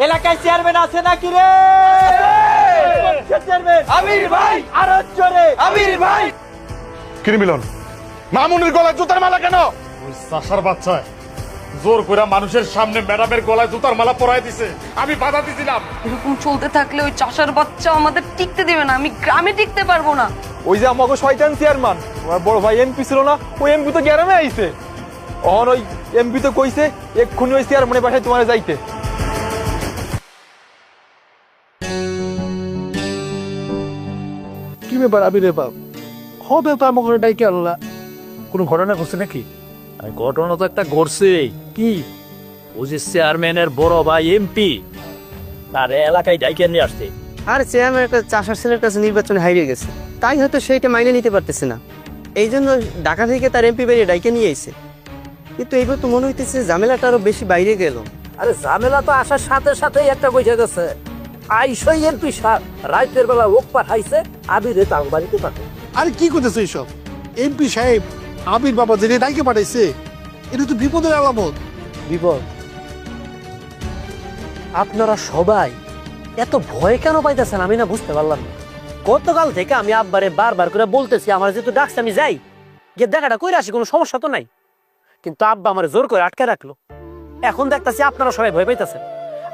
এলাকায় চেয়ারম্যান আছে নাকি রে? চেয়ারম্যান আমির ভাই, আরো জোরে আমির ভাই। কি মিলন, মামুনের গলায় জুতার মালা কেন? ওই চাষার বাচ্চা জোর করে মানুষের সামনে ম্যাডামের গলায় জুতার মালা পরাই দিছে, আমি বাধা দিছিলাম। এরকম চলতে থাকলে ওই চাষার বাচ্চা আমাদের টিকতে দেবে না, আমি গ্রামে টিকতে পারবো না। ওই যে আমাকে শয়তান চেয়ারম্যান, আমার বড় ভাই এমপি ছিল না, ওই এমপি তো গ্রামে আইছে। অহন ওই এমপি তো কইছে এক্ষুনি ওই চেয়ারম্যানের বাসায় তোমার যাইতে। কি ব্যাপার আবিরে বাপ, হবে তো আমাকে ডাইকে আল্লাহ, কোনো ঘটনা ঘটছে নাকি? ঘটনা তো একটা ঘটছে। কি? ও যে চেয়ারম্যানের বড় ভাই এমপি, তার এলাকায় ডাইকে নিয়ে আসছে। আর চেয়ারম্যান একটা চাষার ছেলের কাছে নির্বাচনে হারিয়ে গেছে, তাই হয়তো সেইটা মাইনে নিতে পারতেছে না, এই জন্য ঢাকা থেকে তার এমপি বাইরে ডাইকে নিয়ে এসে। কিন্তু এইবার তো মনে হইতেছে ঝামেলাটা আরো বেশি বাইরে গেল। আরে ঝামেলা তো আসার সাথে সাথে একটা বসে গেছে। আইসই এমপি রাইতের বেলা ওক পাঠাইছে আবিরে তাং বাড়িতে পাঠে। আরে কি করতেছে এইসব? এমপি সাহেব আবির বাবা যে ডাইকে পাঠাইছে, এটা তো বিপদের আলামত। বিপদ? আপনারা সবাই এত ভয় কেন পাইতেছেন আমি না বুঝতে পারলাম না। গতকাল থেকে আমি আব্বারে বারবার করে বলতেছি আমার যেহেতু ডাকছে আমি যাই, গিয়ে দেখাটা কইরা আসি, কোনো সমস্যা তো নাই। কিন্তু আব্বা আমার জোর করে আটকে রাখলো। এখন দেখতেছি আপনারা সবাই ভয় পাইতেছেন।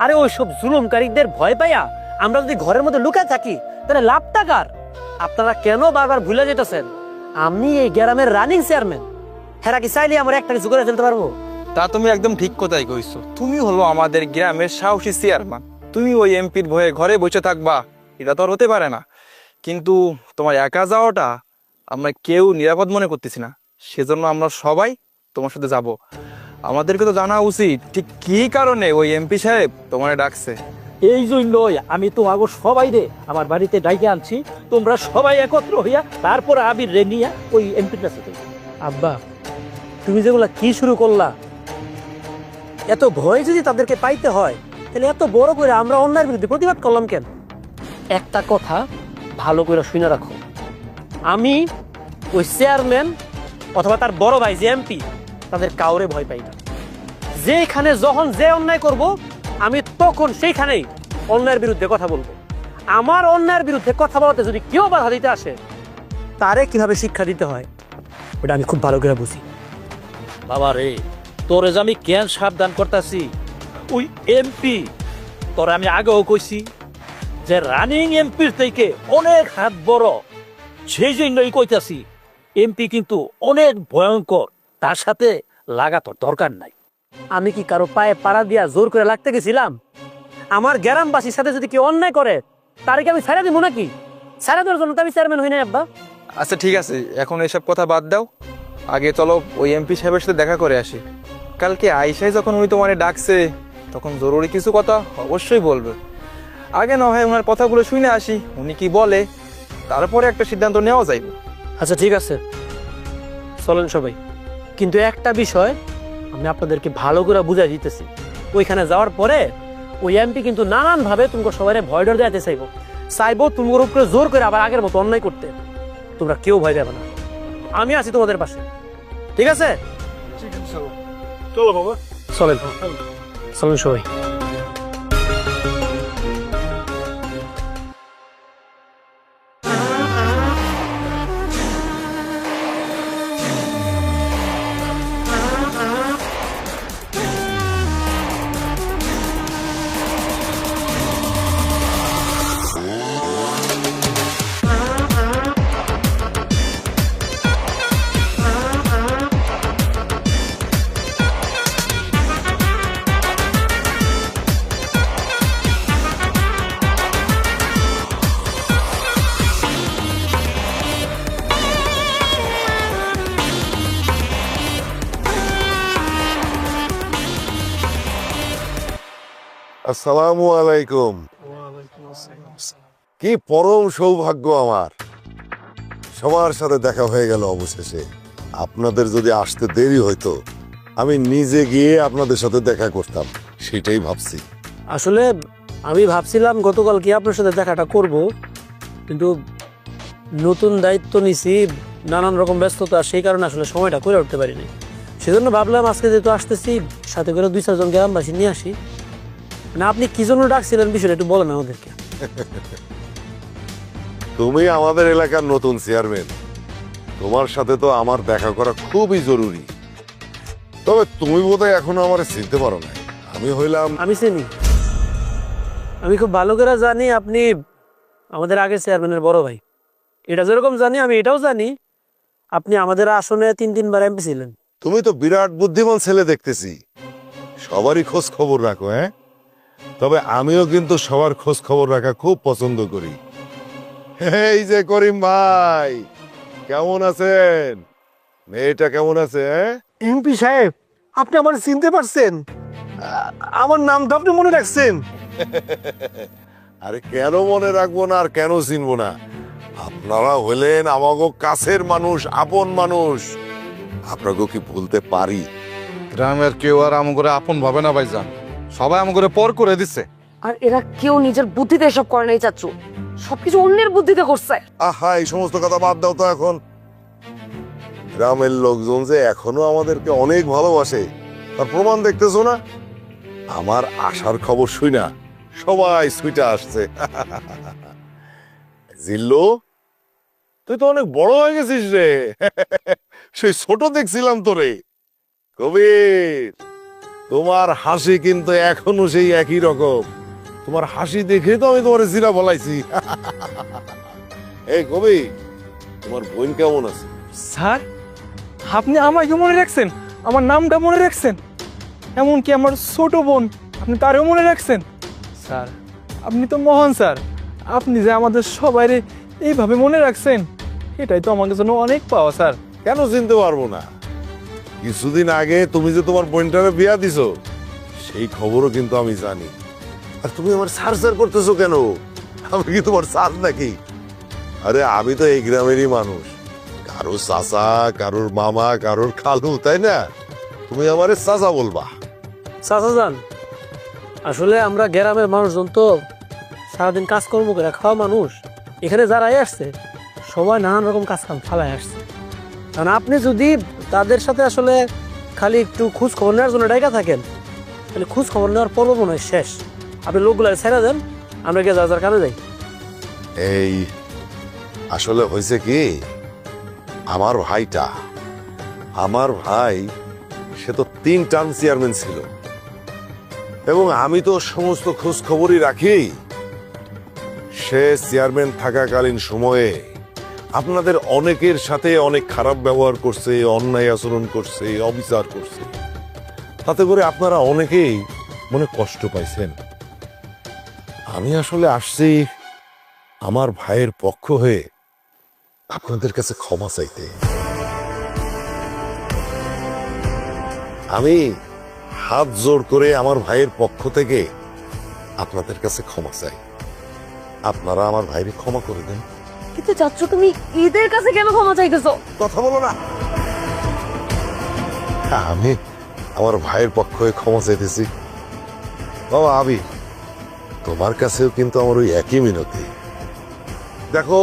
আরে ওইসব জুলুমকারীদের ভয় পাইয়া আমরা যদি ঘরের মধ্যে লুকায় থাকি তাহলে লাভটা কার? আপনারা কেন বারবার ভুলে যেতেছেন আমি এই গ্রামের রানিং চেয়ারম্যান। হেরা কি চাইলে আমার একটা কিছু করে ফেলতে পারবো? তা তুমি একদম ঠিক কথাই কইছো। তুমি হলো আমাদের গ্রামের সাহসী চেয়ারম্যান, তুমি ওই এমপির ভয়ে ঘরে বসে থাকবা, এটা তো আর হতে পারে না। কিন্তু তোমার একা যাওয়াটা আমরা কেউ নিরাপদ মনে করতেছি না, সেজন্য আমরা সবাই তোমার সাথে যাব। আমাদেরকে তো জানা উচিত ঠিক কি কারণে ওই এমপি সাহেব তোমার ডাকছে। এই জন্যই আমি তোমাকে সবাই রে আমার বাড়িতে ডাইকে আনছি। তোমরা সবাই একত্র হইয়া তারপর আবির রে নিয়া ওই এমপির কাছে যাবে। আব্বা তুমি যেগুলা কি শুরু করলা, এত ভয় যদি তাদেরকে পাইতে হয় তাহলে এত বড় করে আমরা অন্যায়ের বিরুদ্ধে প্রতিবাদ করলাম কেন? একটা কথা ভালো করে শুনে রাখো, আমি ওই চেয়ারম্যান অথবা তার বড় ভাই যে এমপি তাদের কাউরে ভয় পাই না। যেখানে যখন যে অন্যায় করব আমি তখন সেইখানেই অন্যায়ের বিরুদ্ধে কথা বলবো। আমার অন্যায়ের বিরুদ্ধে কথা বলাতে যদি কেউ বাধা দিতে আসে তারে কিভাবে শিক্ষা দিতে হয় ওটা আমি খুব ভালো করে বুঝি। বাবা রে, তোরে যে আমি কেন সাবধান করতেছি, ওই এমপি তোরে আমি আগেও কইছি যে রানিং এমপির থেকে অনেক হাত বড়, সেই জন্যই কইতাছি এমপি কিন্তু অনেক ভয়ঙ্কর, তার সাথে লাগা তোর দরকার নাই। আমি কি কারো পায়ে পাড়া দিয়া জোর করে লাগতে গেছিলাম? আমার গ্রামবাসীর সাথে যদি কেউ অন্যায় করে তার কি আমি ছাড়া দিব নাকি? ছাড়া দেওয়ার জন্য তো আমি চেয়ারম্যান হই নাই আব্বা। আচ্ছা ঠিক আছে, এখন এসব কথা বাদ দাও, আগে চলো ওই এমপি সাহেবের সাথে দেখা করে আসি। কালকে আইসাই যখন উনি তোমার ডাকছে তখন জরুরি কিছু কথা অবশ্যই বলবে। আগে না হয় ওনার কথাগুলো শুনে আসি, উনি কি বলে, তারপরে একটা সিদ্ধান্ত নেওয়া যাইবে। আচ্ছা ঠিক আছে, চলেন সবাই। কিন্তু একটা বিষয় আমি আপনাদেরকে ভালো করে বুঝাই দিতেছি, ওইখানে যাওয়ার পরে ওই এমপি কিন্তু নানান ভাবে তোমাকে সবাই ভয় ডর দেখাতে চাইবো তোমার উপরে জোর করে আবার আগের মতো অন্যায় করতে। তোমরা কেউ ভয় দেবে না, আমি আছি তোমাদের পাশে, ঠিক আছে? চলো বাবা, চলেন চলেন সবাই। আসসালামু আলাইকুম। কি পরম সৌভাগ্য আমার, সবার সাথে দেখা হয়ে গেল অবশেষে। আপনাদের যদি আসতে দেরি হইতো আমি নিজে গিয়ে আপনাদের সাথে দেখা করতাম, সেটাই ভাবছি। আসলে আমি ভাবছিলাম গতকাল কি আপনার সাথে দেখাটা করব, কিন্তু নতুন দায়িত্ব নিছি, নানান রকম ব্যস্ততা, সেই কারণে আসলে সময়টা করে উঠতে পারিনি। সেজন্য ভাবলাম আজকে যেহেতু আসতেছি সাথে করে 2-4 জন গ্রামবাসী নিয়ে আসি, না আপনি কি জন্য ডাকছিলেন বিষয়টা একটু বলেন আমাদেরকে। তুমি আমাদের এলাকার নতুন চেয়ারম্যান, তোমার সাথে তো আমার দেখা করা খুবই জরুরি। তবে তুমি বোধহয় এখনো আমার চিনতে পারো না। আমি হইলাম আমি চিনি, আমি খুব ভালো করে জানি আপনি আমাদের আগে চেয়ারম্যানের বড় ভাই। এটা যেরকম জানি আমি এটাও জানি আপনি আমাদের আসনে 3-3 বার এমপি ছিলেন। তুমি তো বিরাট বুদ্ধিমান ছেলে দেখতেছি, সবারই খোঁজ খবর রাখো। হ্যাঁ, তবে আমিও কিন্তু সবার খোঁজ খবর রাখা খুব পছন্দ করি। এই যে করিম ভাই, কেমন আছেন? মেয়েটা কেমন আছে? এমপি সাহেব, আপনি আমার চিনতে পারছেন? আমার নামটা আপনি মনে রাখছেন? আরে কেন মনে রাখবো না আর কেন চিনবো না? আপনারা হলেন আমাগো কাছের মানুষ, আপন মানুষ। আপনাকে কি ভুলতে পারি? গ্রামের কেউ আর আমগরে আপন ভাবে না ভাইজান, সবাই আমগরে পর করে দিচ্ছে। আর এরা কেউ নিজের বুদ্ধিতে এসব করে নাই চাচু, সবকিছু অন্যের বুদ্ধিতে করছে। আহা, এই সমস্ত কথা বাদ দাও তো এখন। গ্রামের লোকজন যে এখনো আমাদেরকে অনেক ভালোবাসে তার প্রমাণ দেখতেছো না? আমার আসার খবর শুই না সবাই সুইটা আসছে। জিল্লু, তুই তো অনেক বড় হয়ে গেছিস রে। সেই ছোট দেখছিলাম তোরে। কবির, তোমার হাসি কিন্তু এখনো সেই একই রকম। তোমার হাসি দেখে তো আমি তোমার জিরা বলাইছি। এই কবি, তোমার বোন কেমন আছে? স্যার, আপনি আমাকে মনে রাখছেন, আমার নামটা মনে রাখছেন, এমনকি আমার ছোট বোন আপনি তারও মনে রাখছেন। স্যার, আপনি তো মহান স্যার। আপনি যে আমাদের সবাই এইভাবে মনে রাখছেন, এটাই তো আমাদের জন্য অনেক পাওয়া স্যার। কেন চিনতে পারবো না? কিছুদিন আগে তুমি যে তোমার বোনটারে বিয়া দিছো সেই খবরও কিন্তু আমি জানি। আর তুমি আমার সার সার করতেছো কেন? আমি কি তোমার সার নাকি? আরে আমি তো এই গ্রামেরই মানুষ, কারোর চাচা, কারোর মামা, কারোর খালু, তাই না? তুমি আমারে চাচা বলবা। চাচা যান, আসলে আমরা গ্রামের মানুষজন তো সারাদিন কাজকর্ম করে খাওয়া মানুষ। এখানে যারাই আসছে সবাই নানান রকম কাজ কাম ফালাই আসছে। কারণ আপনি যদি তাদের সাথে আসলে খালি একটু খোঁজ খবর নেওয়ার জন্য ডাইকা থাকেন, তাহলে খোঁজ খবর নেওয়ার পর্ব মনে হয় শেষ। আপনি লোকগুলো ছেড়ে দেন, আমরা গিয়ে যার কানে যাই। এই আসলে হয়েছে কি, আমার ভাইটা, আমার ভাই সে তো 3 টার্ম চেয়ারম্যান ছিল এবং আমি তো সমস্ত খোঁজ খবরই রাখি। সে চেয়ারম্যান থাকাকালীন সময়ে আপনাদের অনেকের সাথে অনেক খারাপ ব্যবহার করছে, অন্যায় আচরণ করছে, অবিচার করছে। তাতে করে আপনারা অনেকেই মনে কষ্ট পাইছেন। আমি আসলে আসছি আমার ভাইয়ের পক্ষ হয়ে আপনাদের কাছে ক্ষমা চাইতে। আমি হাত জোর করে আমার ভাইয়ের পক্ষ থেকে আপনাদের কাছে ক্ষমা চাই। আপনারা আমার ভাইকে ক্ষমা করে দেন। কিন্তু চাচু, তুমি এদের কাছে কেন ক্ষমা চাইতেছো? কথা বলো না। আমি আমার ভাইয়ের পক্ষ হয়ে ক্ষমা চাইতেছি। বাবা আবি, তোমার কাছেও কিন্তু আমার ওই একই মিনতি। দেখো,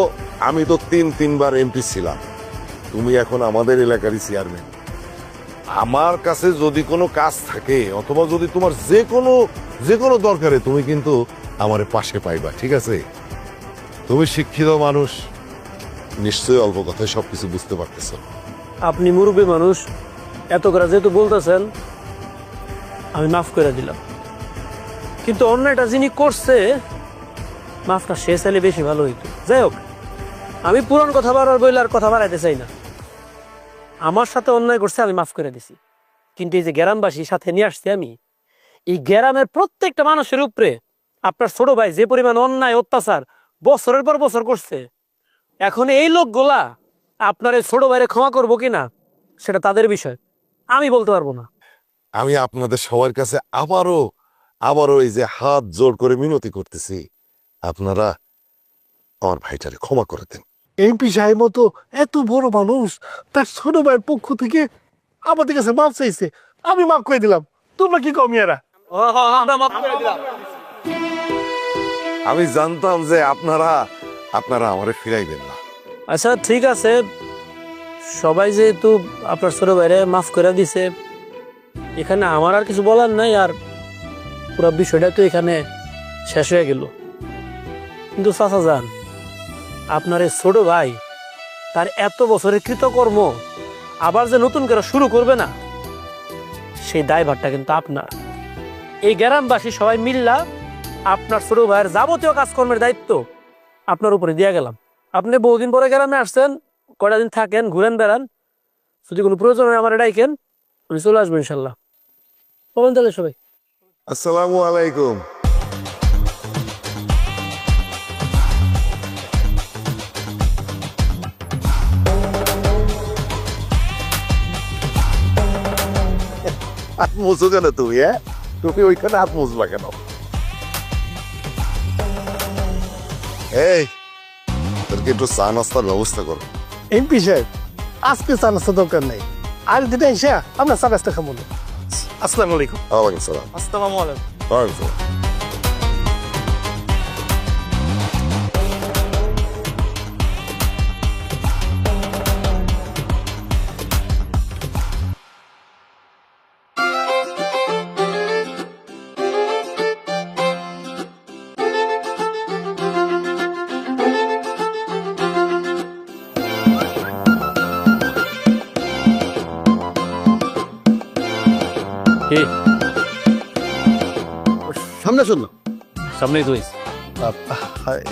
আমি তো 3 বার এমপি ছিলাম, তুমি এখন আমাদের এলাকারই চেয়ারম্যান। আমার কাছে যদি কোনো কাজ থাকে অথবা যদি তোমার যে কোনো দরকারে তুমি কিন্তু আমার পাশে পাইবা, ঠিক আছে? তুমি শিক্ষিত মানুষ, নিশ্চয়ই অল্প কথায় সবকিছু বুঝতে পারতেছো। আপনি মুরব্বী মানুষ, এত করে যেহেতু বলতেছেন আমি মাফ করে দিলাম। কিন্তু অন্যটা যিনি করছে মাফটা সে চাইলে বেশি ভালো হইতো। যাই হোক, আমি পুরান কথা বাড়ার বইলে আর কথা বাড়াইতে চাই না। আমার সাথে অন্যায় করছে, আমি মাফ করে দিছি। কিন্তু এই যে গ্রামবাসী সাথে নিয়ে আসছি আমি, এই গ্রামের প্রত্যেকটা মানুষের উপরে আপনার ছোট ভাই যে পরিমাণ অন্যায় অত্যাচার বছরের পর বছর করছে, এখন এই লোকগুলা আপনার এই ছোট ভাইরে ক্ষমা করবো কিনা সেটা তাদের বিষয়, আমি বলতে পারবো না। আমি আপনাদের সবার কাছে আবারও এই যে হাত জোর করে মিনতি করতেছি, আপনারা আমার ভাইটারে ক্ষমা করে দেন। এমপি সাহেব মতো এত বড় মানুষ তার ছোট ভাইয়ের পক্ষ থেকে আমাদের কাছে মাফ চাইছে, আমি মাফ করে দিলাম। তোমরা কি কমিয়ারা? আমি জানতাম যে আপনারা আমারে ফিরাইবেন না। আচ্ছা ঠিক আছে, সবাই যেহেতু আপনার ছোট ভাইরে মাফ করে দিছে, এখানে আমার আর কিছু বলার নাই। আর পুরো বিষয়টা তো এখানে শেষ হয়ে গেল। কিন্তু চাচা যান, আপনার এই ছোট ভাই তার এত বছরের কৃতকর্ম আবার যে নতুন করে শুরু করবে না, সেই দায়ভারটা কিন্তু আপনার। এই গ্রামবাসী সবাই মিল্লা আপনার ছোট ভাইয়ের যাবতীয় কাজকর্মের দায়িত্ব আপনার উপরে দিয়ে গেলাম। আপনি বহুদিন পরে গ্রামে আসছেন, কয়টা দিন থাকেন, ঘুরেন বেড়ান, যদি কোনো প্রয়োজন হয় আমার ডাইকেন, আমি চলে আসবো ইনশাল্লাহ। বলেন তাহলে সবাই। আসসালামু আলাইকুম। হাত মুছো কেন তুমি? তুমি ওইখানে হাত মুছবা কেন? এই তোরকে একটু চা নাস্তার ব্যবস্থা করো। এমপি সাহেব, আজকে চা নাস্তা দরকার নাই, আর দিনে এসে আমরা চা নাস্তা খাবো না। আসসালামু আলাইকুম। ওয়ালাইকুম সালাম। আসসালামু আলাইকুম। ওয়ালাইকুম সালাম। সামনে শুনলো সামনেই তো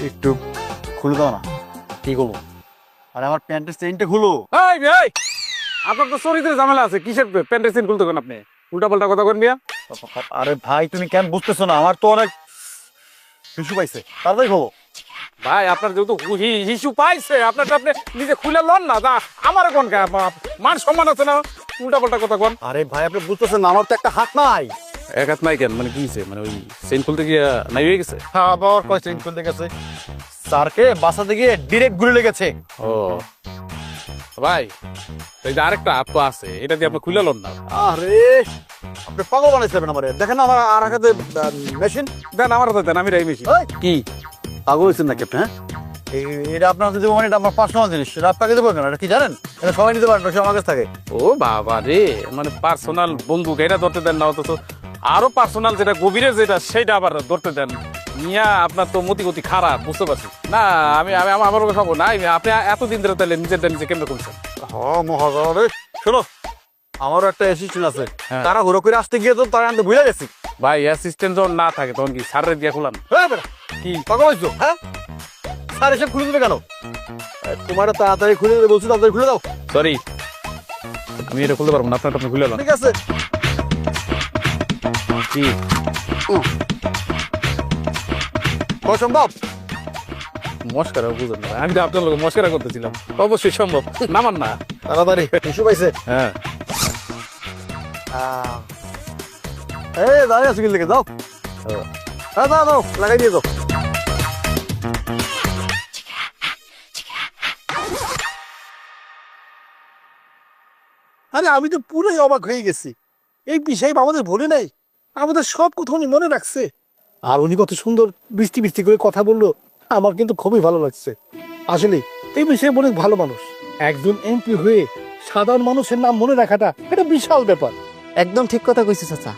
একটু খুলে দাও না। কি করবো? আর আমার প্যান্টের চেইনটা খুলো। আপনার তো চরিত্রের ঝামেলা আছে, কিসের প্যান্টের চেইন খুলতে আপনি উল্টা পাল্টা কথা বলেন মিয়া। আরে ভাই, তুমি কেন বুঝতেছো না? আমার তো অনেক শিশু পাইছে, তাড়াতাড়ি খবর। ভাই আপনার যেহেতু হিসু পাইছে, আপনারটা আপনি নিজে খুলে লন না, তা আমার কোন মান সম্মান আছে না, উল্টা পাল্টা কথা কোন। আরে ভাই, আপনি বুঝতেছেন না, আমার তো একটা হাত নাই। এক হাত নাই কেন, মানে কি হয়েছে? মানে ওই চেইন খুলতে গিয়ে নাই হয়ে গেছে? হ্যাঁ, আবার কয় চেইন খুলতে গেছে, স্যারকে বাঁচাতে গিয়ে ডিরেক্ট গুলি লেগেছে। ও ভাই, এই যে আরেকটা হাত তো আছে, এটা দিয়ে আপনি খুলে লন না। আরে আপনি পাগল বানাইছেন আমারে। দেখেন না আমার আর হাতে মেশিন দেন আমার হাতে দেন, আমি রাই মেশিন। কি পাগল হয়েছেন নাকি আপনি? হ্যাঁ, এটা আপনার হাতে দেবো মানে এটা আমার পার্সোনাল জিনিস, এটা আপনাকে দেবো কেন? এটা কি জানেন? এটা সবাই নিতে পারেন, সে আমার কাছে থাকে। ও বাবা রে, মানে পার্সোনাল বন্দুক এটা ধরতে দেন না, অথচ আরো পার্সোনাল যেটা গভীরের যেটা সেটা আবার ধরতে দেন। মিয়া আপনার তো মতি গতি খারাপ, বুঝতে পারছি না। আমি আমি আমার কথা বলবো না, আপনি এতদিন ধরে তাহলে নিজেরটা নিজে কেমনে করছেন? হ্যাঁ মহাজন, শোনো, আমারও একটা অ্যাসিস্ট্যান্ট আছে, হ্যাঁ। তারা হুড়ো করে আসতে গিয়ে তো তারা আনতে ভুলে গেছি। ভাই অ্যাসিস্ট্যান্ট যখন না থাকে তখন কি সারের দিয়ে খুলান? কি পাগল হয়েছো? হ্যাঁ, স্যার এসব খুলে দেবে কেন? তোমার তাড়াতাড়ি খুলে দেবে বলছি, তাড়াতাড়ি খুলে দাও। সরি, আমি এটা খুলতে পারবো না, আপনারটা আপনি খুলে লন। ঠিক আছে। কি সম্ভব? মস্কারা বুঝেন না, আমি তো আপনার লোক মস্কারা করতেছিলাম। অবশ্যই সম্ভব, নামান না তাড়াতাড়ি ইস্যু পাইছে। হ্যাঁ। এই দাঁড়িয়ে আছো কি লেগে? দাও, দাও দাও, লাগাই দিয়ে দাও। আরে আমি তো পুরোই অবাক হয়ে গেছি। এই বিষয় আমাদের ভুলে নাই, আমাদের সব কথা উনি মনে রাখছে। আর উনি কত সুন্দর বৃষ্টি বৃষ্টি করে কথা বললো, আমার কিন্তু খুবই ভালো লাগছে। আসলে এই বিষয়ে অনেক ভালো মানুষ, একজন এমপি হয়ে সাধারণ মানুষের নাম মনে রাখাটা এটা বিশাল ব্যাপার। একদম ঠিক কথা কইছে চাচা।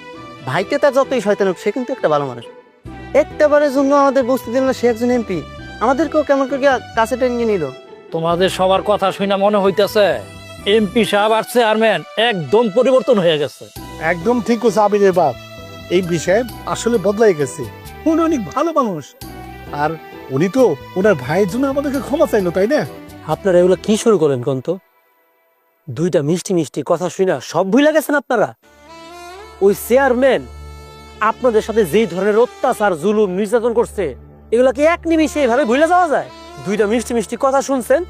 ভাইকে তার যতই শয়তান হোক, সে কিন্তু একটা ভালো মানুষ। একটা বারের জন্য আমাদের বসতে দিল না, সে একজন এমপি। আমাদেরকেও কেমন করে কাছে টেনে নিল। তোমাদের সবার কথা শুনে মনে হইতেছে এমপি সাহেব আর চেয়ারম্যান একদম পরিবর্তন হয়ে গেছে। একদম ঠিক আছে আবিরের বাপ, এই বিষয়ে আসলে বদলাই গেছে। উনি অনেক ভালো মানুষ, আর উনি তো ওনার ভাইয়ের জন্য আমাদেরকে ক্ষমা চাইলো, তাই না? আপনারা এগুলো কি শুরু করেন কন্ত? দুইটা মিষ্টি মিষ্টি কথা শুনা সব ভুলে গেছেন আপনারা? ওই চেয়ারম্যান আপনাদের সাথে যেই ধরনের অত্যাচার জুলুম নির্যাতন করছে, এগুলা কি এক নিমিষে এভাবে ভুলে যাওয়া যায়? দুইটা মিষ্টি মিষ্টি কথা শুনছেন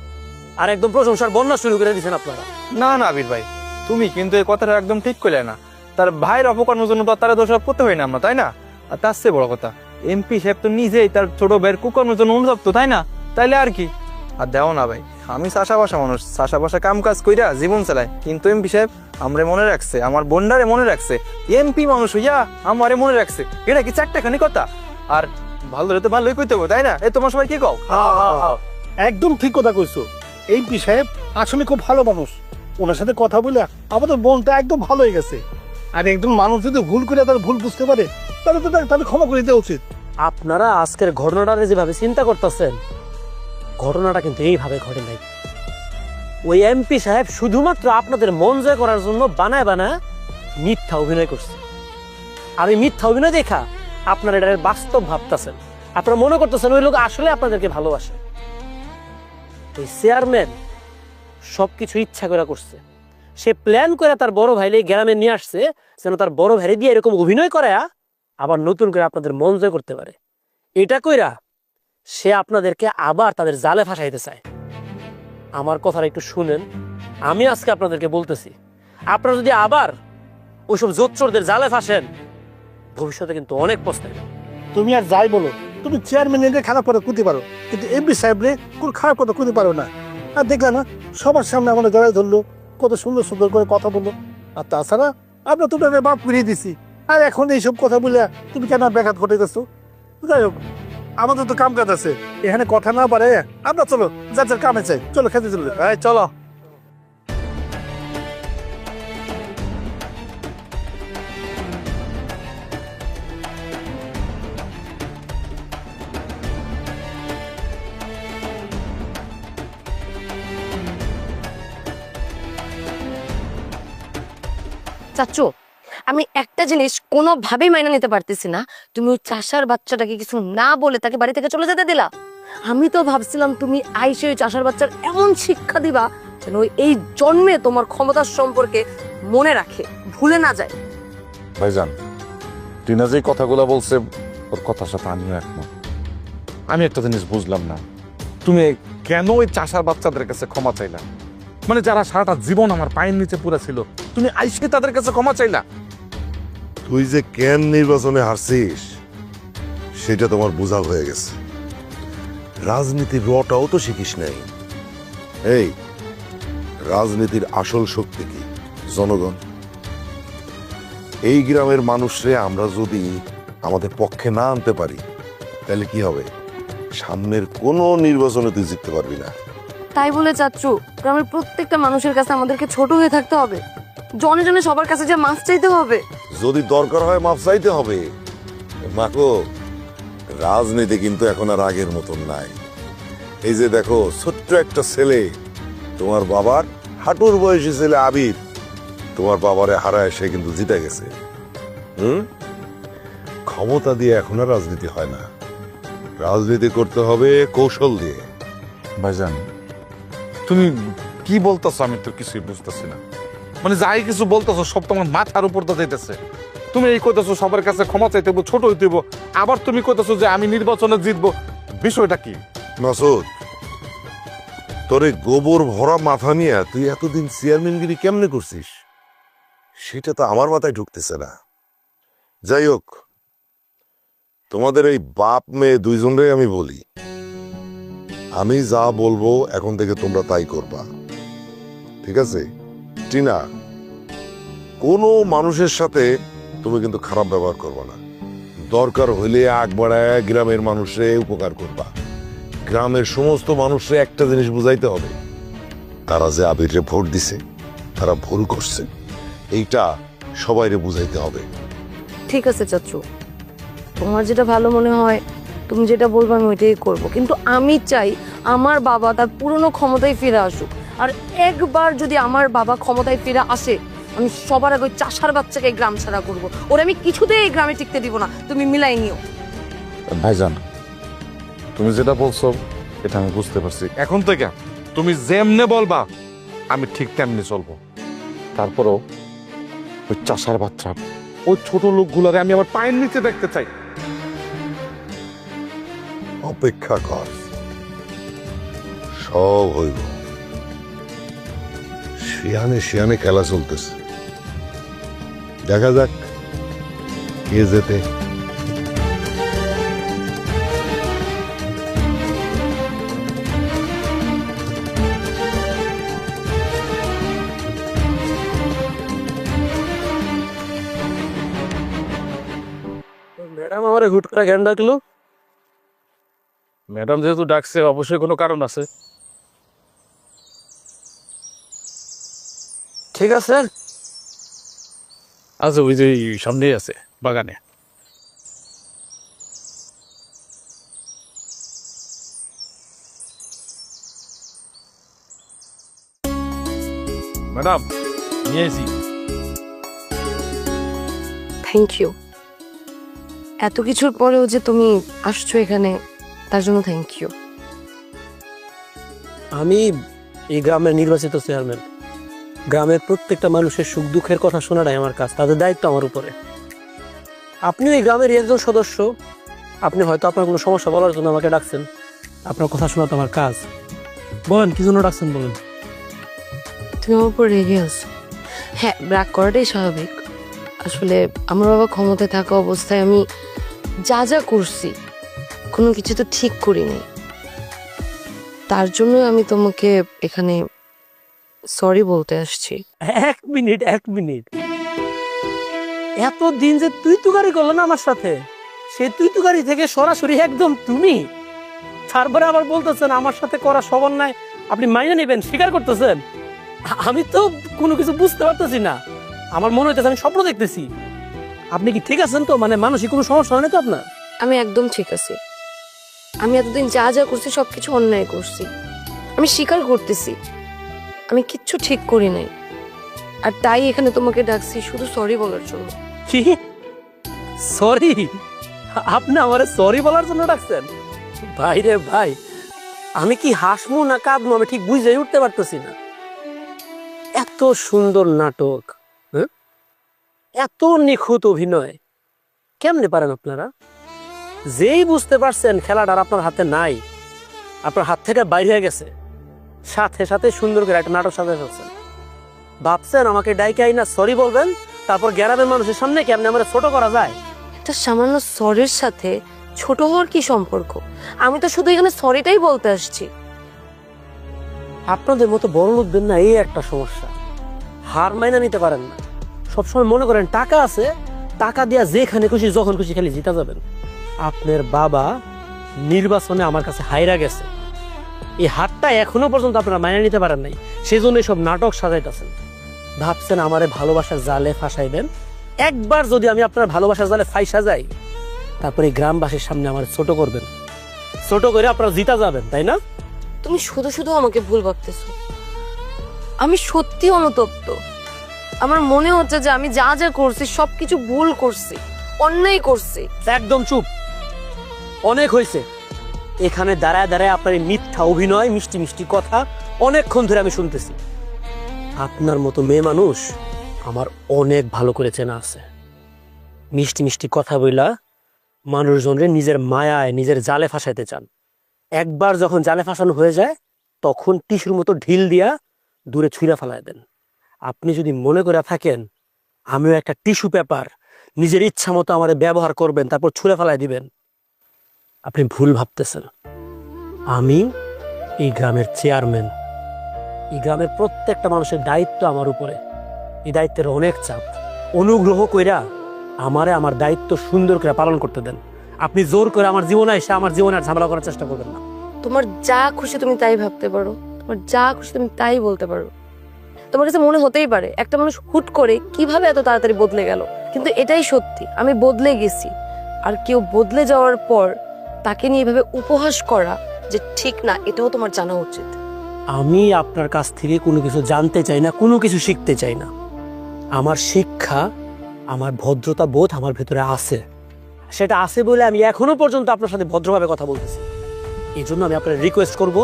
আর একদম প্রশংসার বন্যা শুরু করে দিচ্ছেন আপনারা। না না আবির ভাই, তুমি কিন্তু এই কথাটা একদম ঠিক করলে না। তার ভাইয়ের অপকর্মের জন্য তো তারা দোষারোপ করতে হয় না আমরা, তাই না? আর তার চেয়ে বড় কথা, এমপি সাহেব তো নিজেই তার ছোট ভাইয়ের কুকর্মের জন্য অনুতপ্ত, তাই না? তাইলে আর কি। আর দেও না ভাই, আমি চাষাবাসা মানুষ, চাষাবাসা কাম কাজ কইরা জীবন চালাই, কিন্তু এমপি সাহেব আমরে মনে রাখছে, আমার বোনডারে মনে রাখছে। এমপি মানুষ হইয়া আমারে মনে রাখছে, এটা কি চারটাখানি কথা? আর ভালো তো ভালোই কইতে হবে, তাই না? এই তোমার সবাই কি কও? একদম ঠিক কথা কইছো। এমপি সাহেব আসলে খুব ভালো মানুষ, ওনার সাথে কথা বলে আমাদের মনটা একদম ভালো হয়ে গেছে। আর একজন মানুষ যদি ভুল করে তার ভুল বুঝতে পারে, তাহলে ক্ষমা করে দেওয়া উচিত। আপনারা আজকের ঘটনাটা যেভাবে চিন্তা করতেছেন, ঘটনাটা কিন্তু এইভাবে ঘটে নাই। ওই এমপি সাহেব শুধুমাত্র আপনাদের মন জয় করার জন্য বানায় বানায় মিথ্যা অভিনয় করছে। আর এই মিথ্যা অভিনয় দেখা আপনারা এটা বাস্তব ভাবতেছেন, আপনারা মনে করতেছেন ওই লোক আসলে আপনাদেরকে ভালোবাসে। ওই চেয়ারম্যান সবকিছু ইচ্ছা করে করছে। সে প্ল্যান করে তার বড় ভাইলে গ্রামে নিয়ে আসছে যেন তার বড় ভাইরে দিয়ে এরকম অভিনয় করে আবার নতুন করে আপনাদের মন জয় করতে পারে। এটা কইরা সে আপনাদেরকে আবার তাদের জালে ফাঁসাইতে চায়। আমার কথাটা একটু শুনেন, আমি আজকে আপনাদেরকে বলতেছি, আপনারা যদি আবার ওইসব জোচ্চোরদের জালে ফাঁসেন ভবিষ্যতে কিন্তু অনেক পস্তাইবেন। তুমি আর যাই বলো, তুমি চেয়ারম্যান খারাপ কথা করতে পারো, কিন্তু এমপি সাহেব রে কোনো খারাপ কথা করতে পারো না। আর দেখলা না সবার সামনে আমাদের জড়াই ধরলো, কত সুন্দর সুন্দর করে কথা বললো। আর তাছাড়া আমরা তো তাদের বাপ ফিরিয়ে দিছি, আর এখন এইসব কথা বলে তুমি কেন ব্যাঘাত ঘটে গেছো? যাই হোক, আমাদের তো কাম কাজ আছে, এখানে কথা না পারে আমরা চলো যার যার কামে চাই, চলো খেতে চলো। এই চলো। চাচু, আমি একটা জিনিস কোনোভাবেই মাইনে নিতে পারতেছি না, তুমি ওই চাষার বাচ্চাটাকে কিছু না বলে তাকে বাড়ি থেকে চলে যেতে দিলা। আমি তো ভাবছিলাম তুমি আইসে ওই চাষার বাচ্চার এমন শিক্ষা দিবা যেন ওই এই জন্মে তোমার ক্ষমতার সম্পর্কে মনে রাখে, ভুলে না যায়। ভাইজান, টিনা যে কথাগুলো বলছে ওর কথার সাথে আমিও একমত। আমি একটা জিনিস বুঝলাম না, তুমি কেন ওই চাষার বাচ্চাদের কাছে ক্ষমা চাইলা? মানে যারা সারাটা জীবন আমার পায়ের নিচে পুরা ছিল, তুমি আইসে তাদের কাছে ক্ষমা চাইলা? তুই যে কেন নির্বাচনে হারছিস সেটা তোমার বোঝা হয়ে গেছে। রাজনীতির রটাও তো শিখিস নাই। এই রাজনীতির আসল শক্তি কি? জনগণ। এই গ্রামের মানুষরে আমরা যদি আমাদের পক্ষে না আনতে পারি তাহলে কি হবে? সামনের কোনো নির্বাচনে তুই জিততে পারবি না। তাই বলে চাচু গ্রামের প্রত্যেকটা মানুষের কাছে আমাদেরকে ছোট হয়ে থাকতে হবে, জনে জনে সবার কাছে যে মাছ চাইতে হবে? যদি দরকার হয় মাফ চাইতে হবে। মাকো, রাজনীতি কিন্তু এখন আর আগের মতন নাই। এই যে দেখো, ছোট্ট একটা ছেলে, তোমার বাবার হাঁটুর বয়সী ছেলে আবির, তোমার বাবারে হারায় সে কিন্তু জিতে গেছে। ক্ষমতা দিয়ে এখন আর রাজনীতি হয় না, রাজনীতি করতে হবে কৌশল দিয়ে। ভাইজান, তুমি কি বলতেছো? আমি তো কিছুই বুঝতেছি না। মানে যাই কিছু বলতেছো সব তোমার মাথার উপর তো যাইতেছে। তুমি এই কইতেছো সবার কাছে ক্ষমা চাইতে হইব, ছোট হইতে হইব, আবার তুমি কইতেছো যে আমি নির্বাচনে জিতবো। বিষয়টা কি? মাসুদ, তোর এই গোবর ভরা মাথা নিয়ে তুই এতদিন চেয়ারম্যানগিরি কেমনে করছিস সেটা তো আমার মাথায় ঢুকতেছে না। যাই হোক, তোমাদের এই বাপ মেয়ে দুইজনরে আমি বলি, আমি যা বলবো এখন থেকে তোমরা তাই করবা, ঠিক আছে? টিনা, কোনো মানুষের সাথে তুমি কিন্তু খারাপ ব্যবহার করবা না। দরকার হইলে আগ বাড়ায় গ্রামের মানুষে উপকার করবা। গ্রামের সমস্ত মানুষরে একটা জিনিস বুঝাইতে হবে, তারা যে আবিরে ভোট দিছে তারা ভুল করছে, এইটা সবাইরে বুঝাইতে হবে। ঠিক আছে চাচু, তোমার যেটা ভালো মনে হয়, তুমি যেটা বলবো আমি ওইটাই করবো, কিন্তু আমি চাই আমার বাবা তার পুরনো ক্ষমতায় ফিরে আসুক। আর একবার যদি আমার বাবা ক্ষমতায় ফিরে আসে, আমি সবার আগে ওই চাষার বাচ্চাকে এই গ্রাম ছাড়া করবো। ওরা আমি কিছুতেই এই গ্রামে টিকতে দিব না, তুমি মিলাই নিও। ভাইজান, তুমি যেটা বলছো এটা আমি বুঝতে পারছি। এখন থেকে তুমি যেমনে বলবা আমি ঠিক তেমনি চলবো। তারপরও ওই চাষার বাচ্চা, ওই ছোট লোকগুলারে আমি আমার পায়ের নিচে দেখতে চাই। অপেক্ষা কর, সব হইব। শিয়ানে শিয়ানে খেলা চলতেছে, দেখা যাক কে যেতে। ম্যাডাম আমার হুট করে জ্ঞান ডাকলো। ম্যাডাম যেহেতু ডাকছে অবশ্যই কোনো কারণ আছে। ঠিক আছে, আচ্ছা ওই যে সামনেই আছে বাগানে। ম্যাডাম নিয়ে এসি। Thank you. এত কিছুর পরেও যে তুমি আসছো এখানে, তার জন্য থ্যাংক ইউ। আমি এই গ্রামের নির্বাচিত চেয়ারম্যান। গ্রামের প্রত্যেকটা মানুষের সুখ দুঃখের কথা শোনাটাই আমার কাজ, তাদের দায়িত্ব আমার উপরে। আপনিও এই গ্রামের একজন সদস্য, আপনি হয়তো আপনার কোনো সমস্যা বলার জন্য আমাকে ডাকছেন। আপনার কথা শোনা তো আমার কাজ। বলেন কি জন্য ডাকছেন, বলেন। তুমি আমার উপর রেগে আছো। হ্যাঁ, রাগ করাটাই স্বাভাবিক। আসলে আমার বাবা ক্ষমতায় থাকা অবস্থায় আমি যা যা করছি কোনো কিছু তো ঠিক করিনি। তার জন্য আমি তোমাকে এখানে সরি বলতে আসছি। এক মিনিট, এতদিন যে তুই তুকারি করলো না আমার সাথে, সেই তুই তুকারি থেকে সরাসরি একদম তুমি, তারপরে আবার বলতেছেন আমার সাথে করা সমন্বয় আপনি মাইনে নেবেন, স্বীকার করতেছেন। আমি তো কোনো কিছু বুঝতে পারতেছি না। আমার মনে হইতেছে আমি স্বপ্ন দেখতেছি। আপনি কি ঠিক আছেন তো? মানে মানসিক কোনো সমস্যা হয় না তো আপনার? আমি একদম ঠিক আছি। আমি এতদিন যা যা করছি সবকিছু অন্যায় করছি, আমি স্বীকার করতেছি। আমি কিচ্ছু ঠিক করি নাই, আর তাই এখানে তোমাকে ডাকছি শুধু সরি বলার জন্য। কি সরি? আপনি আমারে সরি বলার জন্য ডাকছেন? ভাই রে ভাই, আমি কি হাসমু না কাঁদমু আমি ঠিক বুঝে উঠতে পারতেছি না। এত সুন্দর নাটক, হ্যাঁ, এত নিখুঁত অভিনয় কেমনে পারেন আপনারা? যেই বুঝতে পারছেন খেলাটা আর আপনার হাতে নাই, আপনার হাত থেকে বাইরে হয়ে গেছে, সাথে সাথে সুন্দর করে একটা নাটক সাজায় ফেলছেন। ভাবছেন আমাকে ডাইকে আইনা সরি বলবেন, তারপর গ্রামের মানুষের সামনে কেমনে আমার ছোট করা যায়? একটা সামান্য সরির সাথে ছোট হওয়ার কি সম্পর্ক? আমি তো শুধু এখানে সরিটাই বলতে আসছি। আপনাদের মতো বড় লোকদের না এই একটা সমস্যা, হার মাইনা নিতে পারেন না। সবসময় মনে করেন টাকা আছে, টাকা দিয়া যেখানে খুশি যখন খুশি খালি জিতা যাবেন। আপনার বাবা নির্বাচনে আমার কাছে হাইরা গেছে, এই হারটা এখনো পর্যন্ত আপনারা মাইনা নিতে পারেন নাই, সেই জন্য সব নাটক সাজাইতেছেন। ভাবছেন আমারে ভালোবাসার জালে ফাঁসাইবেন। একবার যদি আমি আপনার ভালোবাসার জালে ফাঁসা যাই, তারপরে গ্রামবাসীর সামনে আমার ছোট করবেন, ছোট করে আপনারা জিতা যাবেন, তাই না? তুমি শুধু শুধু আমাকে ভুল ভাবতেছো। আমি সত্যি অনুতপ্ত। আমার মনে হচ্ছে যে আমি যা যা করছি সবকিছু ভুল করছি, অন্যায় করছি। একদম চুপ, অনেক হয়েছে। এখানে দাঁড়ায় দাঁড়ায় আপনার এই মিথ্যা অভিনয়, মিষ্টি মিষ্টি কথা অনেকক্ষণ ধরে আমি শুনতেছি। আপনার মতো মেয়ে মানুষ আমার অনেক ভালো করে চেনা আছে। মিষ্টি মিষ্টি কথা বইলা মানুষজনরে নিজের মায়ায়, নিজের জালে ফাঁসাইতে চান। একবার যখন জালে ফাঁসানো হয়ে যায়, তখন টিস্যুর মতো ঢিল দিয়া দূরে ছুঁড়া ফেলায় দেন। আপনি যদি মনে করে থাকেন আমিও একটা টিস্যু পেপার, নিজের ইচ্ছা মতো আমার ব্যবহার করবেন, তারপর ছুঁড়ে ফেলায় দিবেন, আপনি ভুল ভাবতেছেন। আমি এই গ্রামের চেয়ারম্যান, এই গ্রামের প্রত্যেকটা মানুষের দায়িত্ব আমার উপরে। এই দায়িত্বের অনেক চাপ। অনুগ্রহ কইরা আমারে আমার দায়িত্ব সুন্দর করে পালন করতে দেন। আপনি জোর করে আমার জীবনে এসে আমার জীবনে আর ঝামেলা করার চেষ্টা করবেন না। তোমার যা খুশি তুমি তাই ভাবতে পারো, তোমার যা খুশি তুমি তাই বলতে পারো। তোমার কাছে মনে হতেই পারে একটা মানুষ হুট করে কিভাবে এত তাড়াতাড়ি বদলে গেল, কিন্তু এটাই সত্যি, আমি বদলে গেছি। আর কেউ বদলে যাওয়ার পর তাকে নিয়ে এভাবে উপহাস করা যে ঠিক না, এটাও তোমার জানা উচিত। আমি আপনার কাছ থেকে কোনো কিছু জানতে চাই না, কোনো কিছু শিখতে চাই না। আমার শিক্ষা, আমার ভদ্রতা বোধ আমার ভেতরে আছে। সেটা আছে বলে আমি এখনো পর্যন্ত আপনার সাথে ভদ্রভাবে কথা বলতেছি। এই জন্য আমি আপনার রিকোয়েস্ট করব,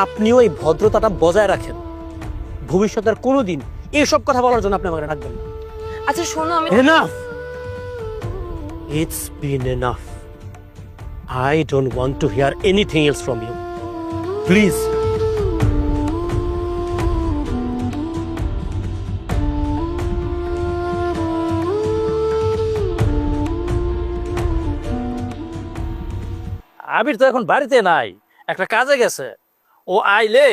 আপনিও এই ভদ্রতাটা বজায় রাখেন। ভবিষ্যতের কোনোদিন এইসব কথা বলার জন্য আপনি আমাকে রাখবেন না। আচ্ছা শোনো, আমি Enough! It's been enough. I don't want to hear anything else from you. Please. আবির তো এখন বাড়িতে নাই, একটা কাজে গেছে। ও আইলে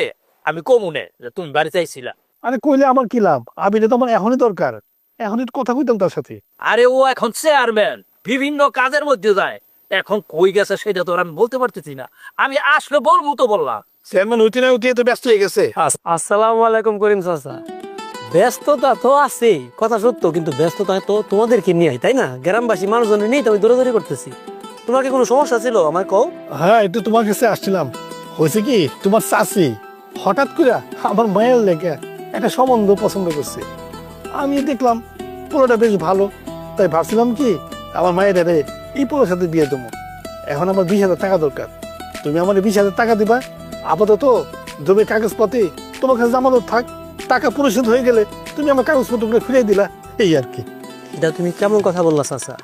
আমি কমুনে যে তুমি বাড়িতে আইছিলা। আরে কইলে আমার কি লাভ? আবিরে তো আমার এখনই দরকার, এখনই তো কথা কইতাম তার সাথে। আরে ও এখন চেয়ারম্যান, বিভিন্ন কাজের মধ্যে যায়, এখন কই গেছে সেটা তো আর আমি বলতে পারতেছি না। আমি আসলে বলবো তো বললাম। চেয়ারম্যান উঠি না উঠিয়ে তো ব্যস্ত হয়ে গেছে। আসসালামু আলাইকুম করিম চাচা। ব্যস্ততা তো আছেই, কথা সত্য, কিন্তু ব্যস্ততা তো তোমাদেরকে নিয়ে, তাই না? গ্রামবাসী মানুষজনের নেই তো আমি দৌড়াদৌড়ি করতেছি। তোমার কি কোনো সমস্যা ছিল আমার কও? হ্যাঁ, একটু তোমার কাছে আসছিলাম। হয়েছে কি, তোমার চাচি হঠাৎ করে আমার মায়ের লেগে একটা সম্বন্ধ পছন্দ করছে। আমি দেখলাম পোলাটা বেশ ভালো, তাই ভাবছিলাম কি আমার মায়ের এই পোলার সাথে বিয়ে দেবো। এখন আমার 20,000 টাকা দরকার, তুমি আমার 20,000 টাকা দিবা। আপাতত জমির কাগজপত্রে তোমার কাছে জামানত থাক, টাকা পরিশোধ হয়ে গেলে তুমি আমার কাগজপত্রগুলো ফিরিয়ে দিলা, এই আর কি। এটা তুমি কেমন কথা বললা চাচা?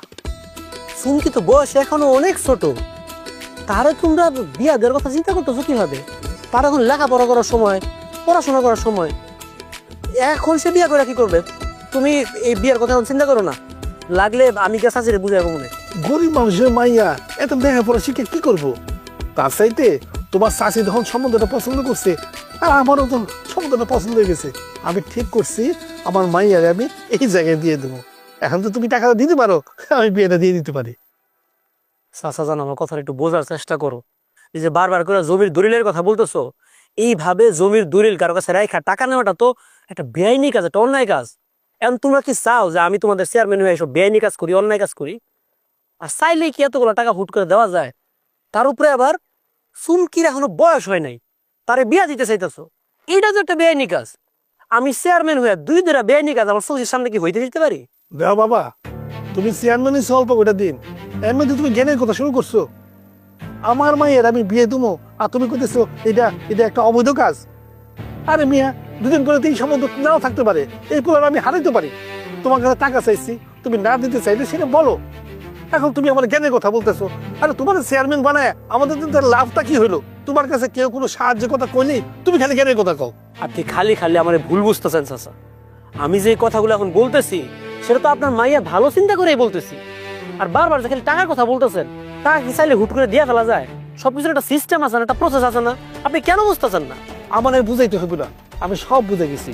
সুমকি তো বয়স এখনো অনেক ছোট, তারে তোমরা বিয়া দেওয়ার কথা চিন্তা করতেছো কিভাবে? তার এখন লেখাপড়া করার সময়, পড়াশোনা করার সময়, এখন সে বিয়া করে কি করবে? তুমি এই বিয়ার কথা এখন চিন্তা করো না, লাগলে আমি কে চাচিরে বুঝাবো মনে। গরিব মানুষের মাইয়া এত লেখাপড়া শিখে কি করবো? তার চাইতে তোমার চাষি যখন সম্বন্ধটা পছন্দ করছে, আর আমারও তো সম্বন্ধটা পছন্দ হয়ে গেছে, আমি ঠিক করছি আমার মাইয়ারে আমি এই জায়গায় দিয়ে দেবো। এখন তো তুমি টাকাটা দিতে পারো, আমি বিয়েটা দিয়ে দিতে পারি। চাচা জান, আমার কথাটা একটু বোঝার চেষ্টা করো। এই যে বারবার করে জমির দলিলের কথা বলতেছো, এইভাবে জমির দলিল কারো কাছে রাখা টাকা নেওয়াটা তো একটা বেআইনি কাজ, একটা অন্যায় কাজ। এখন তোমরা কি চাও যে আমি তোমাদের চেয়ারম্যান হয়ে এসব বেআইনি কাজ করি, অন্যায় কাজ করি? আর চাইলেই কি এতগুলো টাকা হুট করে দেওয়া যায়? তার উপরে আবার সুমকির এখনো বয়স হয় নাই, তারে বিয়া দিতে চাইতেছো, এইটা তো একটা বেআইনি কাজ। আমি চেয়ারম্যান হয়ে দুই দুটা বেআইনি কাজ আমার চোখের সামনে কি হইতে দিতে পারি? দেও বাবা, তুমি চেয়ারম্যানই অল্প ওটা দিন, এর মধ্যে তুমি জ্ঞানের কথা শুরু করছো। আমার মায়ের আমি বিয়ে দেবো আর তুমি করতেছো এটা এটা একটা অবৈধ কাজ। আরে মিয়া, দুদিন করে এই সম্বন্ধ নাও থাকতে পারে, এই পোলার আমি হারাইতে পারি। তোমার কাছে টাকা চাইছি, তুমি না দিতে চাইলে সেটা বলো। এখন তুমি আমার জ্ঞানের কথা বলতেছো। আরে তোমার চেয়ারম্যান বানায় আমাদের তো তার লাভটা কি হলো? তোমার কাছে কেউ কোনো সাহায্যের কথা কইনি, তুমি খালি জ্ঞানের কথা কও। আপনি খালি খালি আমার ভুল বুঝতেছেন চাচা। আমি যে কথাগুলো এখন বলতেছি সেটা তো আপনার মাইয়া ভালো চিন্তা করেই বলতেছি। আর বারবার যে খালি টাকার কথা বলতেছেন, টাকা কি চাইলে হুট করে দিয়ে ফেলা যায়? সবকিছুর একটা সিস্টেম আছে না, একটা প্রসেস আছে না? আপনি কেন বুঝতেছেন না? আমার আর বুঝাইতে হবে না, আমি সব বুঝে গেছি।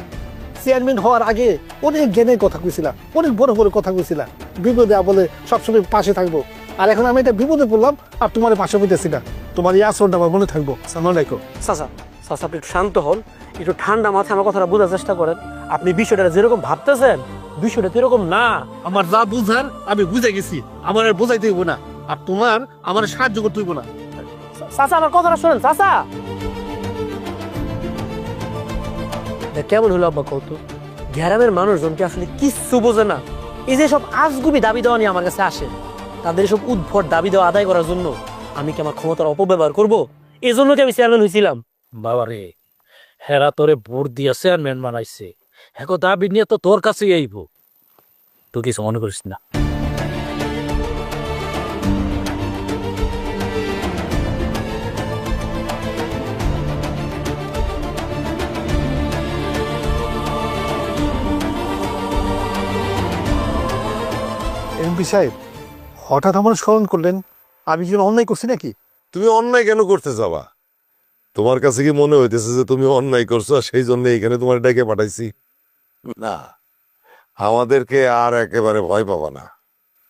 চেয়ারম্যান হওয়ার আগে অনেক জ্ঞানের কথা কইছিলাম, অনেক বড় বড় কথা কইছিলাম, বিপদে বলে সবসময় পাশে থাকবো। আর এখন আমি এটা বিপদে পড়লাম আর তোমার পাশে পেতেছি না। তোমার এই আচরণটা আমার মনে থাকবো। সালাম আলাইকুম। চাচা, চাচা আপনি একটু শান্ত হন, একটু ঠান্ডা মাথায় আমার কথাটা বোঝার চেষ্টা করেন। আপনি বিষয়টা যেরকম ভাবতেছেন, বিষয়টা তো এরকম না। আমার যা বুঝার আমি বুঝে গেছি, আমার আর বোঝাইতে হইব না, আর তোমার আমার সাহায্য করতে হইব না। চাচা আমার কথাটা শোনেন চাচা। কেমন হলো আব্বা কত? গ্রামের মানুষজন কি আসলে কিচ্ছু বোঝে না? এই যে সব আজগুবি দাবি দেওয়া নিয়ে আমার কাছে আসে, তাদের সব উদ্ভট দাবি দেওয়া আদায় করার জন্য আমি কি আমার ক্ষমতার অপব্যবহার করবো? এই জন্য কি আমি চেয়ারম্যান হয়েছিলাম? বাবা রে, হেরা তোরে ভোট দিয়া চেয়ারম্যান বানাইছে, এখন দাবি নিয়ে তো তোর কাছেই আইব। তুই কিছু মনে করিস না। এমপি সাহেব, হঠাৎ আমার স্মরণ করলেন, আমি কি অন্যায় করছি নাকি? তুমি অন্যায় কেন করতে যাবা? তোমার কাছে কি মনে হইতেছে যে তুমি অন্যায় করছো আর সেই জন্য এখানে তোমার ডেকে পাঠাইছি? না, আমাদেরকে আর একেবারে ভয় পাবা না।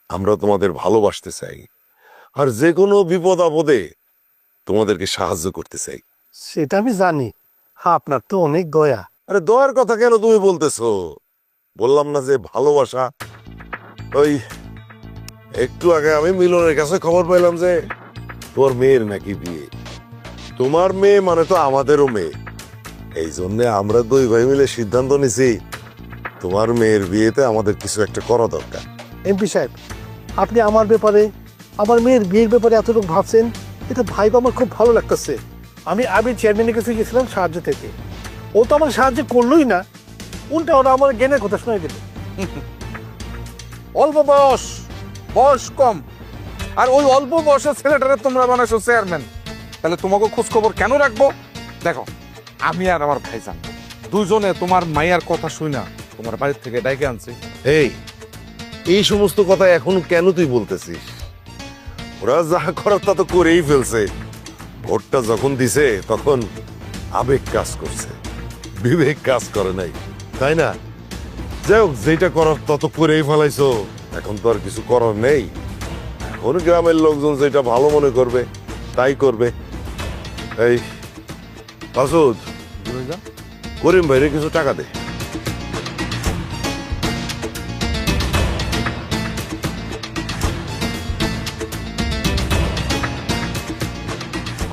আমরা তোমাদের ভালোবাসতে চাই, আর যে কোনো বিপদ আপদে তোমাদেরকে সাহায্য করতে চাই। সেটা আমি জানি, হ্যাঁ আপনার তো অনেক দয়া। আরে দয়ার কথা কেন তুমি বলতেছো? বললাম না যে ভালোবাসা। ওই একটু আগে আমি মিলনের কাছে খবর পাইলাম যে তোর মেয়ের নাকি বিয়ে। তোমার মেয়ে মানে তো আমাদেরও মেয়ে, এই জন্য আমরা দুই ভাই মিলে সিদ্ধান্ত নিছি তোমার মেয়ের বিয়েতে আমাদের কিছু একটা করা দরকার। এমপি সাহেব, আপনি আমার ব্যাপারে, আমার মেয়ের বিয়ের ব্যাপারে এতটুকু ভাবছেন, এটা ভাইব আমার খুব ভালো লাগতেছে। আমি চেয়ারম্যানের কাছে গেছিলাম সাহায্য থেকে, ও তো আমার সাহায্য করলোই না, উল্টা ওরা আমার জ্ঞানের কথা শোনাই দিল। অল্প বয়স, বয়স কম, আর ওই অল্প বয়সের ছেলেটারে তোমরা বানাইছো চেয়ারম্যান, তাহলে তোমাকে খোঁজ খবর কেন রাখবো? দেখো, আমি আর আমার ভাইজান দুজনে তোমার মাইয়ার কথা শুই না তোমার বাড়ির থেকে ডাইকে আনছি। এই সমস্ত কথা এখন কেন তুই বলতেছিস? ওরা যা করার তা তো করেই ফেলছে। ভোটটা যখন দিছে তখন আবেগ কাজ করছে, বিবেক কাজ করে নাই, তাই না? যাই হোক, যেটা করার তত করেই ফেলাইছো, এখন তো আর কিছু করার নেই। এখন গ্রামের লোকজন যেটা ভালো মনে করবে তাই করবে। এই মাসুদ, করিম ভাইরে কিছু টাকা দে।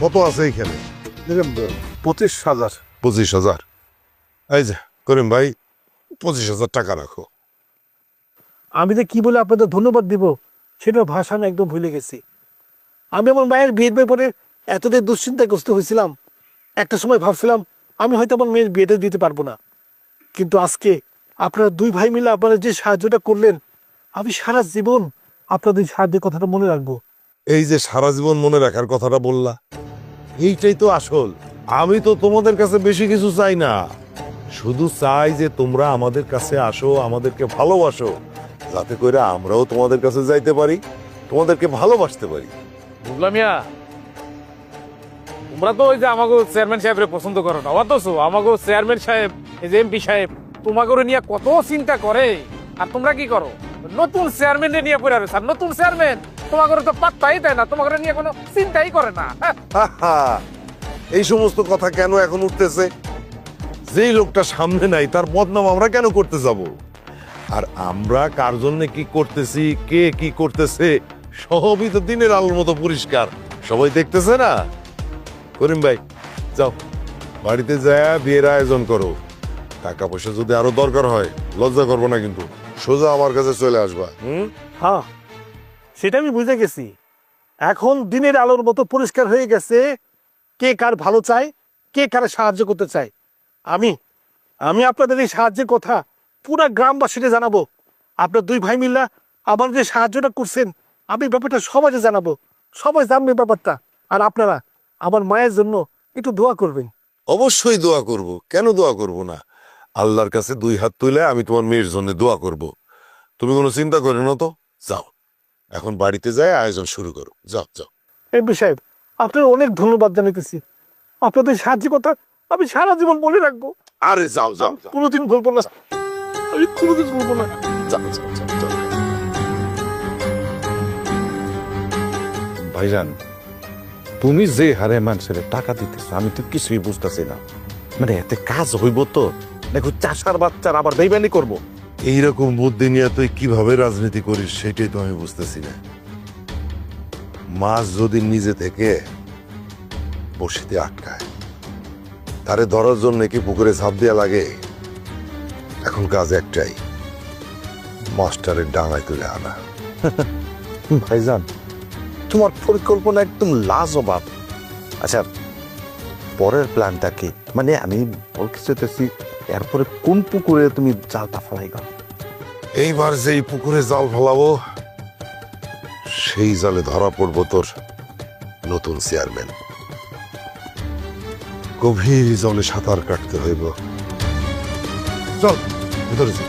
কত আছে এইখানে? 25,000। 25,000। এই যে করিম ভাই 25,000 টাকা রাখো। আমি যে কি বলে আপনাদের ধন্যবাদ দিব সেটা ভাষা আমি একদম ভুলে গেছি। আমি আমার মায়ের বিয়ের ব্যাপারে এতটাই দুশ্চিন্তাগ্রস্ত হয়েছিলাম, একটা সময় ভাবছিলাম আমি হয়তো আমার মেয়ের বিয়েটা দিতে পারবো না, কিন্তু আজকে আপনারা দুই ভাই মিলে আপনারা যে সাহায্যটা করলেন, আমি সারা জীবন আপনাদের সাহায্যের কথাটা মনে রাখবো। এই যে সারা জীবন মনে রাখার কথাটা বললা, এইটাই তো আসল। আমি তো তোমাদের কাছে বেশি কিছু চাই না, শুধু চাই যে তোমরা আমাদের কাছে আসো, আমাদেরকে ভালোবাসো, যাতে করে আমরাও তোমাদের কাছে যাইতে পারি, তোমাদেরকে ভালোবাসতে পারি। বুঝলাম মিয়া, তোমরা তো ওই যে আমাকে চেয়ারম্যান সাহেবের পছন্দ করো না, অথচ আমাকে চেয়ারম্যান সাহেব, এই যে এমপি সাহেব তোমাকে নিয়ে কত চিন্তা করে, আর তোমরা কি করো? নতুন চেয়ারম্যান নিয়ে পড়ে আছে, নতুন চেয়ারম্যান তোমাকে তো পাত্তাই দেয় না, তোমাকে নিয়ে কোনো চিন্তাই করে না। এই সমস্ত কথা কেন এখন উঠতেছে? যেই লোকটা সামনে নাই তার বদনাম আমরা কেন করতে যাব? আর আমরা কার জন্য কি করতেছি, কে কি করতেছে, সবই তো দিনের আলোর মতো পরিষ্কার, সবাই দেখতেছে না। করিম ভাই, যাও বাড়িতে যায় বিয়ের আয়োজন করো। টাকা পয়সা যদি আরো দরকার হয় লজ্জা করবো না, কিন্তু সোজা আমার কাছে চলে আসবা। হ্যাঁ, সেটা আমি বুঝে গেছি। এখন দিনের আলোর মতো পরিষ্কার হয়ে গেছে কে কার ভালো চায়, কে কার সাহায্য করতে চায়। আমি আমি আপনাদের এই সাহায্যের কথা পুরা গ্রামবাসীকে জানাবো। আপনার দুই ভাই মিল্লা আমার যে সাহায্যটা করছেন, আমি ব্যাপারটা সবাইকে জানাবো, সবাই জানবে ব্যাপারটা। আর আপনারা আমার মায়ের জন্য একটু দোয়া করবেন। অবশ্যই দোয়া করব, কেন দোয়া করব না? আল্লাহর কাছে দুই হাত তুলে আমি তোমার মেয়ের জন্য দোয়া করব। তুমি কোনো চিন্তা করো না তো, যাও এখন বাড়িতে যায় আয়োজন শুরু করো, যাও যাও। এমপি সাহেব, আপনার অনেক ধন্যবাদ জানাইতেছি। আপনাদের সাহায্যের কথা আমি সারা জীবন মনে রাখবো। আরে যাও যাও যাও। কোনোদিন বলবো না, আমি কোনোদিন বলবো না। যাও, যাও, যাও, যাও। ভাইজান, তুমি যে হারে মানুষের টাকা দিতেছ আমি তো কিছুই বুঝতেছি না। মানে এতে কাজ হইব তো, দেখো চাষার বাচ্চার আবার বেইমানি করব। এইরকম বুদ্ধি নিয়ে তুই কিভাবে রাজনীতি করিস সেটাই তো আমি বুঝতেছি না। মাছ যদি নিজে থেকে বসিতে আটকায়, তারে ধরার জন্য কি পুকুরে ঝাঁপ দেওয়া লাগে? এখন কাজ একটাই, মাস্টারের ডাঙায় তুলে আনা। ভাইজান, তোমার পরিকল্পনা একদম লাজবাব। আচ্ছা, পরের প্ল্যানটা কি? মানে আমি বলতে চাইতেছি এরপরে কোন পুকুরে তুমি জালটা ফেলাইবা? এইবার যেই পুকুরে জাল ফেলাবো সেই জালে ধরা পড়বো তোর নতুন চেয়ারম্যান। গভীর জলে সাঁতার কাটতে হইব। চল ভিতরে যাই।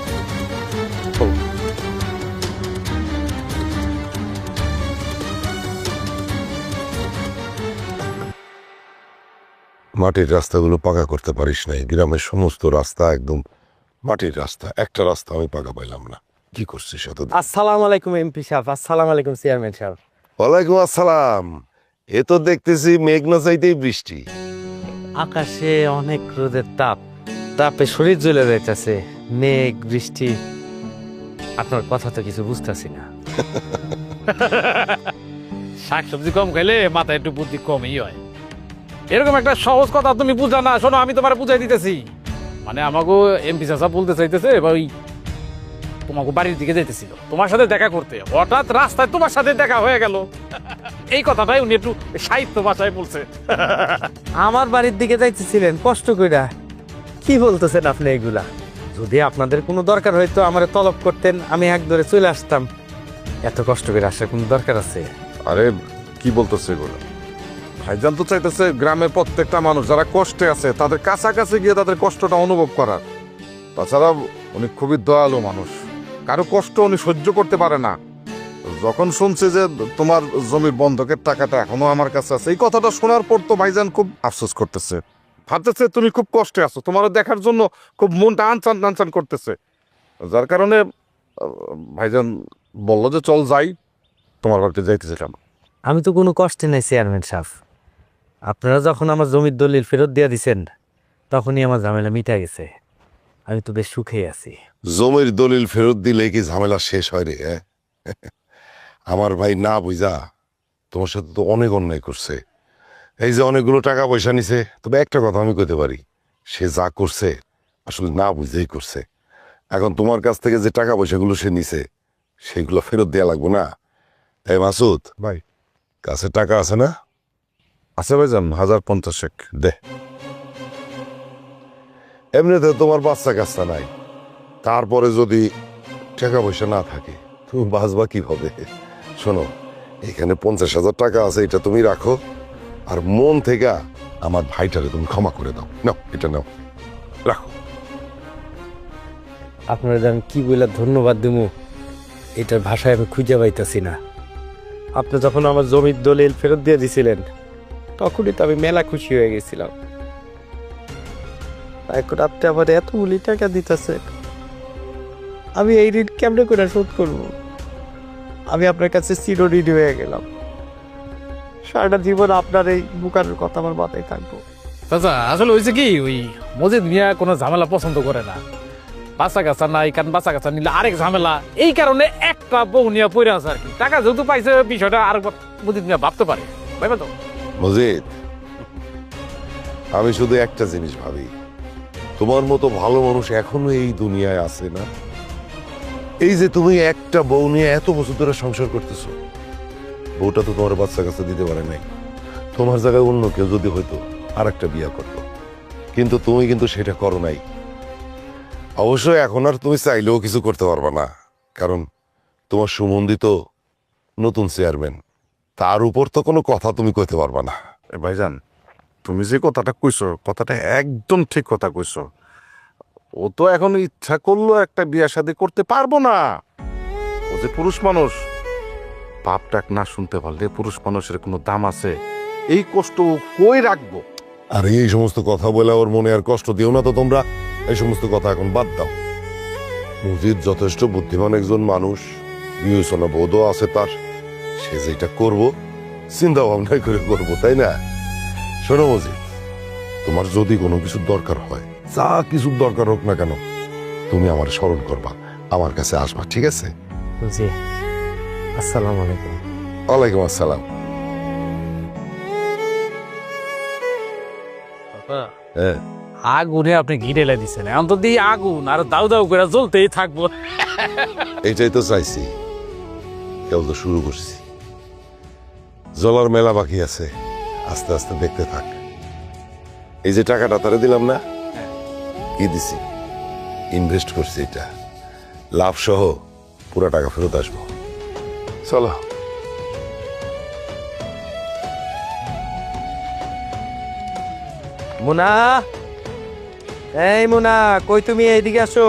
মাটির রাস্তাগুলো পাকা করতে পারিস নাই, গ্রামের সমস্ত রাস্তা একদম মাটির রাস্তা, একটা রাস্তা আমি পাকা পাইলাম না। কি করছিস এত? আসসালামু আলাইকুম এমপি সাহেব। আসসালামু আলাইকুম চেয়ারম্যান সাহেব। ওয়ালাইকুম আসসালাম। এ তো দেখতেছি মেঘ না চাইতেই বৃষ্টি। আকাশে অনেক রোদের তাপ, তাপে শরীর জ্বলে যাইতেছে। মেঘ বৃষ্টি, আপনার কথা তো কিছু বুঝতেছি না। শাকসবজি কম খাইলে মাথায় একটু বুদ্ধি কমই হয়, এরকম একটা সহজ কথা তুমি বুঝলা না। শোনো, আমি তোমার বুঝাই দিতেছি। মানে আমাকে এমপি চাচা বলতে চাইতেছে, ওই তোমাকে বাড়ির দিকে যাইতেছিল তোমার সাথে দেখা করতে, হঠাৎ রাস্তায় তোমার সাথে দেখা হয়ে গেল। এই কথাটাই উনি একটু সাহিত্য ভাষায় বলছে। আমার বাড়ির দিকে যাইতেছিলেন কষ্ট কইরা? কি বলতেছেন আপনি এগুলা? যদি আপনাদের কোনো দরকার হইতো আমারে তলব করতেন, আমি এক ধরে চলে আসতাম। এত কষ্ট করে আসার কোনো দরকার আছে? আরে কি বলতেছে এগুলো? ভাইজান তো চাইতেছে গ্রামের প্রত্যেকটা মানুষ যারা কষ্টে আছে তাদের কাছাকাছি গিয়ে তাদের কষ্টটা অনুভব করার। তাছাড়া উনি খুবই দয়ালু মানুষ, কারো কষ্ট উনি সহ্য করতে পারে না। যখন শুনছে যে তোমার জমির বন্ধকের টাকাটা এখনো আমার কাছে আছে, এই কথাটা শোনার পর তো ভাইজান খুব আফসোস করতেছে, ভাবতেছে তুমি খুব কষ্টে আছো, তোমার দেখার জন্য খুব মনটা আনচান আনচান করতেছে। যার কারণে ভাইজান বললো যে চল যাই, তোমার বাড়িতে যাইতেছিলাম। আমি তো কোনো কষ্টে নাই চেয়ারম্যান সাহেব। আপনারা যখন আমার জমির দলিল ফেরত দিয়ে দিছেন তখনই আমার ঝামেলা মিটা গেছে। আমি তো বেশ সুখেই আছি। জমির দলিল ফেরত দিলে কি ঝামেলা শেষ হয় রে? আমার ভাই না বুঝা তোমার সাথে তো অনেক অন্যায় করছে। এই যে অনেকগুলো টাকা পয়সা নিছে, তবে একটা কথা আমি কইতে পারি, সে যা করছে আসলে না বুঝেই করছে। এখন তোমার কাছ থেকে যে টাকা পয়সাগুলো সে নিছে সেগুলো ফেরত দেওয়া লাগবে না। তাই মাসুদ ভাই কাছে টাকা আছে না? আছে ভাইজান 1050 দে। এমনিতে তোমার বাচ্চা কাচ্চা নাই, তারপরে যদি টাকা পয়সা না থাকে তুমি বাঁচবা কিভাবে? শোনো, এখানে 50,000 টাকা আছে, এটা তুমি রাখো, আর মন থেকে আমার ভাইটারে তুমি ক্ষমা করে দাও। নাও, এটা নাও, রাখো। আপনারা আমি কি বলে ধন্যবাদ দেবো এটার ভাষায় আমি খুঁজে পাইতেছি না। আপনি যখন আমার জমির দলিল ফেরত দিয়ে দিছিলেন তখনই তো আমি মেলা খুশি হয়ে গেছিলাম। এখন আপনি আমার এতগুলি টাকা দিতেছে, আমি এই ঋণ কেমনে করে শোধ করবো? আমি আপনার কাছে চিরঋণী হয়ে গেলাম। সারাটা জীবন আপনার এই বুকারের কথা আমার মাথায় থাকবো। চাচা আসলে হয়েছে কি, ওই মজিদ মিয়া কোনো ঝামেলা পছন্দ করে না। বাচ্চা কাচ্চা নাই, কারণ বাচ্চা কাচ্চা নিলে আরেক ঝামেলা, এই কারণে একটা বউ নিয়ে পড়ে আছে আর কি। টাকা যেহেতু পাইছে বিষয়টা আর মজিদ মিয়া ভাবতে পারে, ভাইবা তো। মজিদ, আমি শুধু একটা জিনিস ভাবি, তোমার মতো ভালো মানুষ এখনো এই দুনিয়ায় আছে না? এই যে তুমি একটা বউ নিয়ে এত বছর ধরে সংসার করতেছো, বউটা তো তোমার বাচ্চা কাছে দিতে পারে নাই। তোমার জায়গায় অন্য কেউ যদি হয়তো আর একটা বিয়ে করতো, কিন্তু তুমি কিন্তু সেটা করো নাই। অবশ্যই এখন আর তুমি চাইলেও কিছু করতে পারবে না, কারণ তোমার সুমন্দিত নতুন চেয়ারম্যান, তার উপর তো কোনো কথা তুমি কইতে পারবা না। ভাইজান তুমি যে কথাটা কইছো কথাটা একদম ঠিক কথা কইছো। ও তো এখন ইচ্ছা করলো একটা বিয়ে শাদী করতে পারবো না। ও যে পুরুষ মানুষ, পাপ ডাক না শুনতে পারলে পুরুষ মানুষের কোনো দাম আছে? এই কষ্ট ও কই রাখবো? আর এই সমস্ত কথা বলে ওর মনে আর কষ্ট দিও না তো তোমরা। এই সমস্ত কথা এখন বাদ দাও। মজিদ যথেষ্ট বুদ্ধিমান একজন মানুষ, বিবেচনা বোধও আছে তার। সে যেটা করবো চিন্তা ভাবনা করে করবো, তাই না? শোনো মজিদ, তোমার যদি কোনো কিছুর দরকার হয়, যা কিছুর দরকার হোক না কেন, তুমি আমার স্মরণ করবা, আমার কাছে আসবা, ঠিক আছে? জি, আসসালামু আলাইকুম। ওয়ালাইকুম আসসালাম। হ্যাঁ, আগুনে আপনি ঘি ঢেলে দিচ্ছেন, এখন তো দিয়ে আগুন আর দাউ দাউ করে জ্বলতেই থাকবো। এটাই তো চাইছি, কেউ তো শুরু করছি। জলার মেলা বাকি আছে, আস্তে আস্তে দেখতে থাক। এই যে টাকাটা তারে দিলাম না, কি দিছি, ইনভেস্ট করছি, এটা লাভ সহ পুরো টাকা ফেরত আসবো। চলো। মুনা, এই মুনা, কই তুমি? এইদিকে আসো।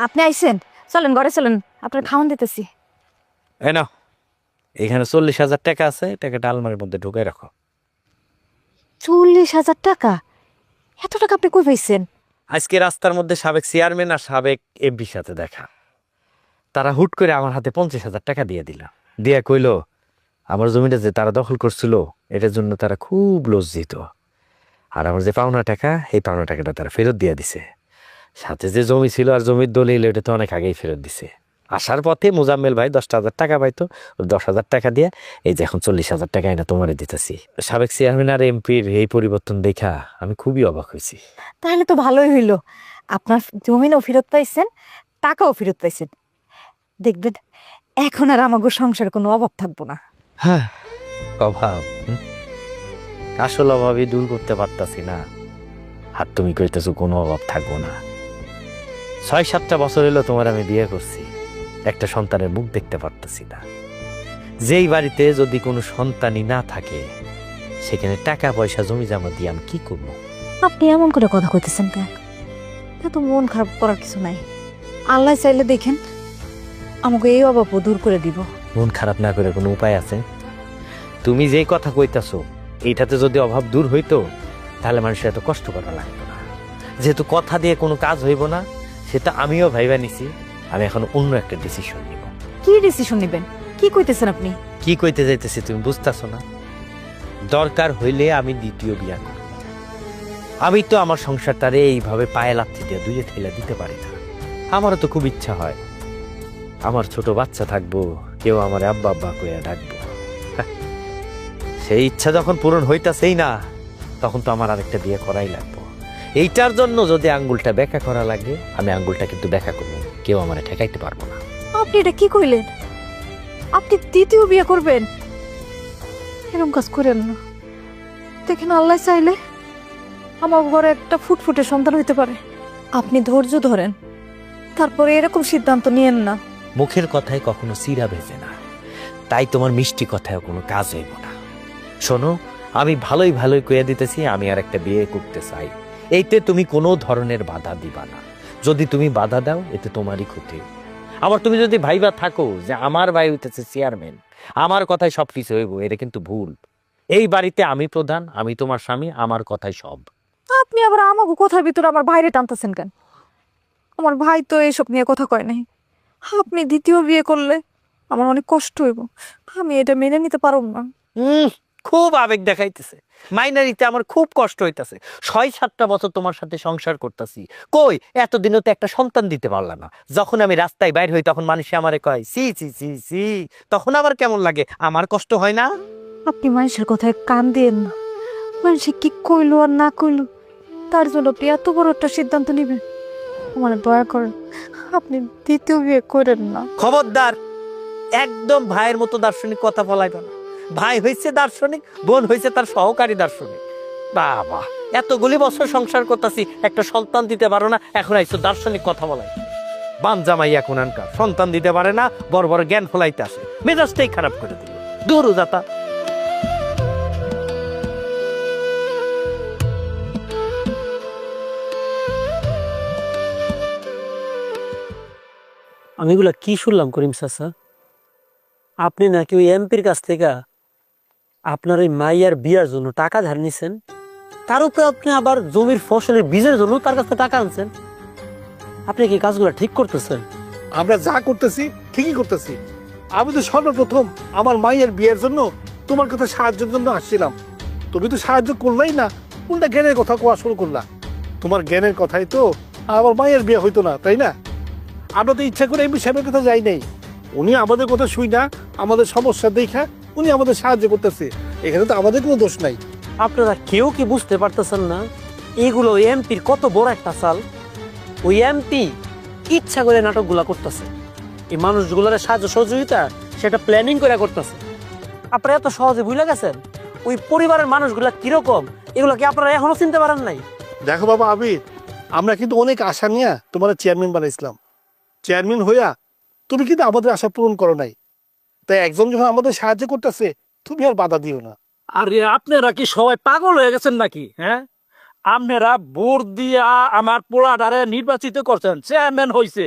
আপনি আইছেন, চলেন ঘরে চলেন, আপনার খাওয়ান দিতেছি। এই নাও, এখানে 40,000 টাকা আছে, টাকাটা আলমারির মধ্যে ঢুকাই রাখো। 40,000 টাকা? এত টাকা আপনি কই পাইছেন? আজকে রাস্তার মধ্যে সাবেক চেয়ারম্যান আর সাবেক এমপির সাথে দেখা, তারা হুট করে আমার হাতে 50,000 টাকা দিয়ে দিল। দিয়া কইলো আমার জমিটা যে তারা দখল করছিল এটার জন্য তারা খুব লজ্জিত, আর আমার যে পাওনা টাকা, এই পাওনা টাকাটা তারা ফেরত দিয়ে দিছে। সাথে যে জমি ছিল আর জমির দলিল, এটা তো অনেক আগেই ফেরত দিছে। আসার পথে মোজাম্মেল ভাই 10,000 টাকা পাইতো, 10,000 টাকা দিয়ে এই যে এখন 40,000 টাকা এনে তোমারে দিতেছি। সাবেক চেয়ারম্যান আর এমপির এই পরিবর্তন দেখা আমি খুবই অবাক হয়েছি। তাহলে তো ভালোই হইল, আপনার জমিনও ফেরত পাইছেন, টাকাও ফেরত পাইছেন। দেখবেন এখন আর আমাগো সংসার কোনো অভাব থাকবো না। হ্যাঁ, অভাব, আসল অভাবই দূর করতে পারতাছি না, আর তুমি কইতেছো কোনো অভাব থাকবো না। 6-7টা বছর হলো তোমার আমি বিয়ে করছি, একটা সন্তানের মুখ দেখতে পারতাছি না। যেই বাড়িতে যদি কোনো সন্তানই না থাকে, সেখানে টাকা পয়সা জমি জমা দিয়ে আমি কি করবো? আপনি এমন করে কথা কইতেছেন কেন? এত মন খারাপ করার কিছু নাই, আল্লাহ চাইলে দেখেন আমাকে এই অভাবও দূর করে দিব। মন খারাপ না করে কোনো উপায় আছে? তুমি যেই কথা কইতাছো এইটাতে যদি অভাব দূর হইতো তাহলে মানুষের এত কষ্ট করা লাগতো না। যেহেতু কথা দিয়ে কোনো কাজ হইব না, সেটা আমিও ভাইবা নিছি, আমি এখন অন্য একটা ডিসিশন নিব। কি ডিসিশন নেবেন? কি কইতেছেন আপনি? কি কইতে যাইতেছি তুমি বুঝতেছো না? দরকার হইলে আমি দ্বিতীয় বিয়া করব। আমি তো আমার সংসারটারে এইভাবে পায়ে লাথি দিয়ে দুইয়ে ঠেলা দিতে পারি না। আমারও তো খুব ইচ্ছা হয় আমার ছোট বাচ্চা থাকবো, কেউ আমার আব্বা আব্বা কইয়া ডাকবো। সেই ইচ্ছা যখন পূরণ হইতাছেই না, তখন তো আমার আরেকটা বিয়ে করাই লাগবে। এইটার জন্য যদি আঙ্গুলটা ব্যাখ্যা করা লাগে, আমি আঙ্গুলটা কিন্তু ব্যাখ্যা করবো, কেউ আমার ঠেকাইতে পারবো না। আপনি এটা কি কইলেন? আপনি দ্বিতীয় বিয়ে করবেন? এরকম কাজ করেন না। দেখেন, আল্লাহ চাইলে আমার ঘরে একটা ফুটফুটে সন্তান হইতে পারে। আপনি ধৈর্য ধরেন, তারপরে এরকম সিদ্ধান্ত নিয়েন না। মুখের কথায় কখনো চিরা ভেজে না, তাই তোমার মিষ্টি কথায় কোনো কাজ হইব না। শোনো, আমি ভালোই ভালোই কইয়া দিতেছি, আমি আর একটা বিয়ে করতে চাই। এইতে তুমি কোনো ধরনের বাধা দিবা না। যদি তুমি বাধা দাও, এতে তোমারই ক্ষতি। আবার তুমি যদি ভাইবা থাকো যে আমার ভাই হইতেছে চেয়ারম্যান, আমার কথাই সব কিছু হইব, এটা কিন্তু ভুল। এই বাড়িতে আমি প্রধান, আমি তোমার স্বামী, আমার কথাই সব। আপনি আবার আমাকে কথার ভিতরে আমার ভাইরে টানতেছেন কেন? আমার ভাই তো এসব নিয়ে কথা কয় নাই। আপনি দ্বিতীয় বিয়ে করলে আমার অনেক কষ্ট হইব, আমি এটা মেনে নিতে পারব না। খুব আবেগ দেখাইতেছে, মাইনারিতে আমার খুব কষ্ট হইতাছে। 6-7টা বছর তোমার সাথে সংসার করতেছি, কই এতদিনও তো একটা সন্তান দিতে পারলাম না। যখন আমি রাস্তায় বাইর হই, তখন মানুষে আমারে কয় সি সি সি সি, তখন আবার কেমন লাগে, আমার কষ্ট হয় না? আপনি মানুষের কথায় কান দিয়েন না। মানুষে কি কইলো আর না কইলো, তার জন্য আপনি এত বড় একটা সিদ্ধান্ত নিবেন? আমার দয়া করেন, আপনি দ্বিতীয় বিয়ে করেন না। খবরদার, একদম ভাইয়ের মতো দার্শনিক কথা বলাইবে না। ভাই হয়েছে দার্শনিক, বোন হয়েছে তার সহকারী দার্শনিক। বাবা, এতগুলি বছর সংসার করতেছি, একটা সন্তান দিতে পারো না, এখন আইছো দার্শনিক কথা বলাই। বান জামাই এখন আনকার সন্তান দিতে পারে না, বড় বড় জ্ঞান ফলাইতে আসে, মেজাজটাই খারাপ করে দিল। দূর যাতা। আমি এগুলা কি শুনলাম করিম চাচা? আপনি নাকি ওই এমপির কাছ থেকে আপনার ওই মাইয়ার বিয়ার জন্য টাকা ধার নিছেন, তার উপরে আপনি আবার জমির ফসলের বীজের জন্য তার কাছ থেকে টাকা আনছেন। আপনি কি কাজগুলো ঠিক করতেছেন? আমরা যা করতেছি ঠিকই করতেছি। আমি তো সর্বপ্রথম আমার মায়ের বিয়ের জন্য তোমার কাছে সাহায্যের জন্য আসছিলাম। তুমি তো সাহায্য করলাই না, কোনটা জ্ঞানের কথা কোয়া শুরু করলা। তোমার জ্ঞানের কথাই তো আমার মায়ের বিয়ে হইতো না, তাই না? আমরা তো ইচ্ছা করে এমপি সাহেবের কথা যাই নাই। উনি আমাদের কথা শুই না, আমাদের সমস্যা দেখা উনি আমাদের সাহায্য করতেছে। এখানে তো আমাদের কোনো দোষ নাই। আপনারা কেউ কি বুঝতে পারতেছেন না এইগুলো ওই এমপির কত বড় একটা চাল? ওই এমপি ইচ্ছা করে নাটকগুলা করতেছে, এই মানুষগুলোর সাহায্য সহযোগিতা সেটা প্ল্যানিং করে করতেছে। আপনারা এত সহজে ভুলে গেছেন ওই পরিবারের মানুষগুলা কিরকম, এগুলো কি আপনারা এখনো চিনতে পারেন নাই? দেখো বাবা আবির, আমরা কিন্তু অনেক আশা নিয়ে তোমার চেয়ারম্যান বানাইছিলাম। চেয়ারম্যান হইয়া তুমি কিন্তু আমাদের আশা পূরণ করো নাই। তাই একজন যখন আমাদের সাহায্য করতেছে, তুমি আর বাধা দিও না। আরে আপনারা কি সবাই পাগল হয়ে গেছেন নাকি? হ্যাঁ, আপনারা ভোট দিয়া আমার পোলাডারে নির্বাচিত করছেন, চেয়ারম্যান হইছে,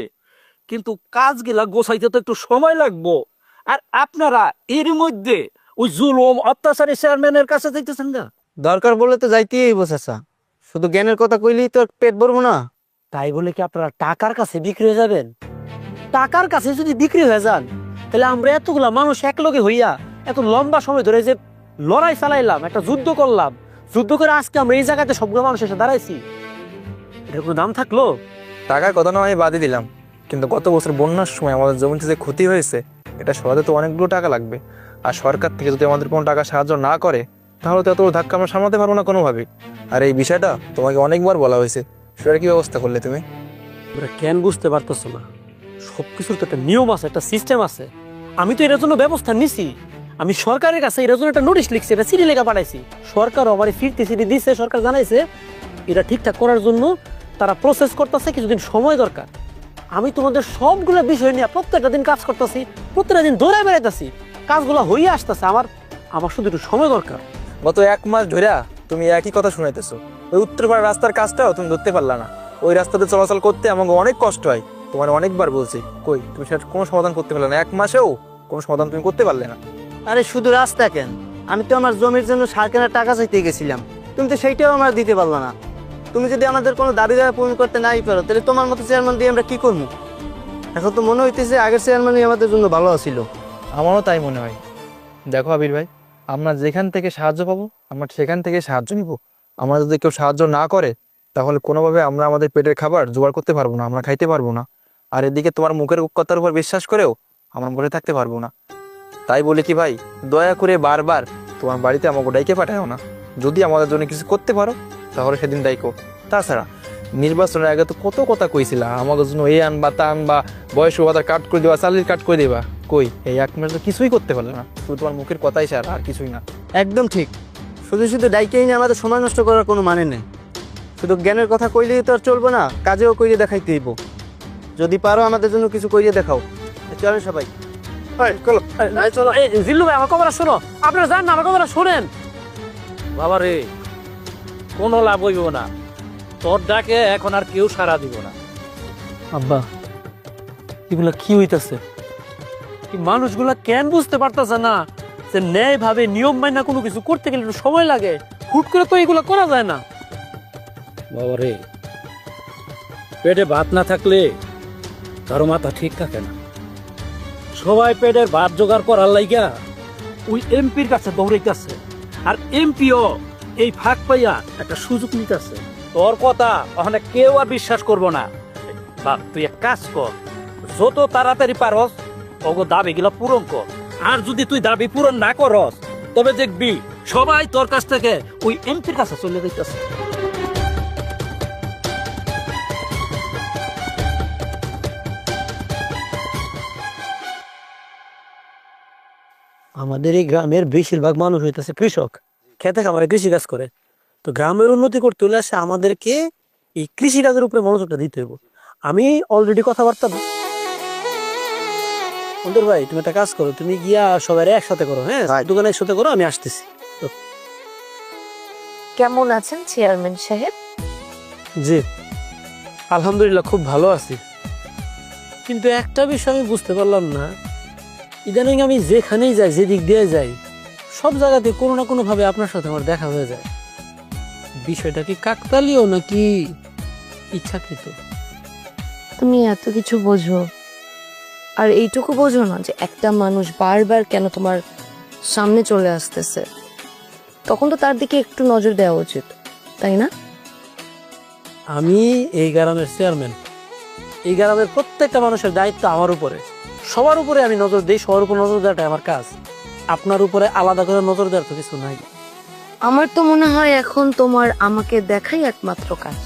কিন্তু কাজগুলা গোছাইতে তো একটু সময় লাগবো। আর আপনারা এর মধ্যে ওই জুলুম অত্যাচারী চেয়ারম্যানের কাছে যাইতেছেন না। দরকার বলে তো যাইতেই বসেছা, শুধু জ্ঞানের কথা কইলেই তো পেট ভরবো না। তাই বলে কি আপনারা টাকার কাছে বিক্রি হয়ে যাবেন? টাকার কাছে যদি বিক্রি হয়ে যান, তাহলে আমরা এতগুলা মানুষ একলগে হইয়া এত লম্বা সময় ধরে যে লড়াই চালাইলাম, একটা যুদ্ধ করলাম, যুদ্ধ করে আজকে আমরা এই জায়গাতে সবগুলো মানুষ এসে দাঁড়াইছি, এটার কোনো দাম থাকলো? টাকার কথা না আমি বাদই দিলাম, কিন্তু গত বছর বন্যার সময় আমাদের জমিতে যে ক্ষতি হয়েছে, এটা সরাতে তো অনেকগুলো টাকা লাগবে। আর সরকার থেকে যদি আমাদের কোনো টাকা সাহায্য না করে, তাহলে তো এত ধাক্কা আমরা সামলাতে পারবো না কোনোভাবেই। আর এই বিষয়টা তোমাকে অনেকবার বলা হয়েছে, সেটা কি ব্যবস্থা করলে তুমি? তোমরা কেন বুঝতে পারতেছো না? সবকিছুর তো একটা নিয়ম আছে, একটা সিস্টেম আছে। আমি তো এটার জন্য ব্যবস্থা নিছি, আমি সরকারের কাছে এটার জন্য একটা নোটিশ লিখছি, এটা চিঠি লেখা পাঠাইছি। সরকার আমার ফিরতি চিঠি দিচ্ছে, সরকার জানাইছে এটা ঠিকঠাক করার জন্য তারা প্রসেস করতেছে, কিছুদিন সময় দরকার। আমি তোমাদের সবগুলো বিষয় নিয়ে প্রত্যেকটা দিন কাজ করতেছি, প্রত্যেকটা দিন দৌড়ায় বেড়াইতেছি, কাজগুলো হয়ে আসতেছে। আমার শুধু একটু সময় দরকার। গত 1 মাস ধরে তুমি একই কথা শুনাইতেছো। ওই উত্তরপাড়ার রাস্তার কাজটাও তুমি ধরতে পারলা না। ওই রাস্তাতে চলাচল করতে আমাকে অনেক কষ্ট হয়, তোমার অনেকবার বলছি, কই তুমি সেটা কোনো সমাধান করতে পারলে না। 1 মাসেও কোনো সমাধান তুমি করতে পারলে না। আরে শুধু রাস্তা কেন, আমি তো আমার জমির জন্য সার কেনার টাকা চাইতে গেছিলাম, তুমি তো সেইটাও আমার দিতে পারলো না। তুমি যদি আমাদের কোনো দাবি দাবা পূরণ করতে নাই পারো, তাহলে তোমার মতো চেয়ারম্যান দিয়ে আমরা কি করবো? এখন তো মনে হইতেছে আগের চেয়ারম্যানই আমাদের জন্য ভালো ছিল। আমারও তাই মনে হয়। দেখো আবির ভাই, আমরা যেখান থেকে সাহায্য পাবো আমরা সেখান থেকে সাহায্য নিব। আমরা যদি কেউ সাহায্য না করে, তাহলে কোনোভাবে আমরা আমাদের পেটের খাবার জোগাড় করতে পারবো না, আমরা খাইতে পারবো না। আর এদিকে তোমার মুখের কথার উপর বিশ্বাস করেও আমরা বসে থাকতে পারবো না। তাই বলি কি ভাই, দয়া করে বারবার তোমার বাড়িতে আমাকে ডাইকে পাঠাও না। যদি আমাদের জন্য কিছু করতে পারো তাহলে সেদিন ডাইকো। তাছাড়া নির্বাচনের আগে তো কত কথা কইছিলা, আমাদের জন্য এই আনবা তা আনবা, বয়স ভাতা কাট করে দেবা, চালির কাট করে দেবা। কই এই 1 মাস তো কিছুই করতে পারলে না, শুধু তোমার মুখের কথাই ছাড়া আর কিছুই না। একদম ঠিক। শুধু শুধু ডাইকেই নিয়ে আমাদের সময় নষ্ট করার কোনো মানে নেই। শুধু জ্ঞানের কথা কইলেই তো আর চলবো না, কাজেও কইলে দেখাইতে হইব। যদি পারো আমাদের জন্য কিছু কইলে দেখাও। চলেন সবাই। চলো জিল্লু ভাই, আমার কথাটা শোনো। আপনারা যান না, আমার কথাটা শোনেন। বাবা রে, কোনো লাভ হইব না, তোর ডাকে এখন আর কেউ সাড়া দিব না। আব্বা, এগুলা কি হইতাছে? এই মানুষগুলা কেন বুঝতে পারতাছে না যে ন্যায় ভাবে নিয়ম মাইনা কোনো কিছু করতে গেলে একটু সময় লাগে? হুট করে তো এগুলা করা যায় না। বাবা রে, পেটে ভাত না থাকলে কারো মাথা ঠিক থাকে না। সবাই পেটের ভাত জোগাড় করার লাইগা ওই এমপির কাছে দৌড়াইতেছে, আর এমপিও এই ফাঁক পাইয়া একটা সুযোগ নিতেছে। তোর কথা ওখানে কেউ আর বিশ্বাস করবো না। বাপ, তুই এক কাজ কর, যত তাড়াতাড়ি পারস ওগো দাবিগুলা পূরণ কর। আর যদি তুই দাবি পূরণ না করস, তবে দেখবি সবাই তোর কাছ থেকে ওই এমপির কাছে চলে যাইতেছে। আমাদের এই গ্রামের বেশিরভাগ মানুষ হইতেছে কৃষক, খেতে খামারে কৃষি কাজ করে। তো গ্রামের উন্নতি করতে হলে আসে আমাদেরকে এই কৃষি কাজের উপরে মনোযোগটা দিতে হইব। আমি অলরেডি কথাবার্তা অন্তর ভাই, তুমি একটা কাজ করো, তুমি গিয়া সবাই একসাথে করো। হ্যাঁ, দোকানে একসাথে করো, আমি আসতেছি। কেমন আছেন চেয়ারম্যান সাহেব? জি আলহামদুলিল্লাহ, খুব ভালো আছি। কিন্তু একটা বিষয় আমি বুঝতে পারলাম না, ইদানিং আমি যেখানেই যাই, যেদিক দিয়ে যাই, সব জায়গাতে কোনো না কোনো ভাবে আপনার সাথে আমার দেখা হয়ে যায়। বিষয়টা কি কাকতালীয় নাকি ইচ্ছাকৃত? তুমি এত কিছু বোঝো, আর এইটুকু বোঝো না যে একটা মানুষ বারবার কেন তোমার সামনে চলে আসতেছে? তখন তো তার দিকে একটু নজর দেওয়া উচিত, তাই না? আমি এই গ্রামের চেয়ারম্যান, এই গ্রামের প্রত্যেকটা মানুষের দায়িত্ব আমার উপরে। সবার উপরে আমি নজর দিই, সবার উপর নজর দেওয়াটা আমার কাজ। আপনার উপরে আলাদা করে নজর দেওয়ার তো কিছু নাই। আমার তো মনে হয় এখন তোমার আমাকে দেখাই একমাত্র কাজ।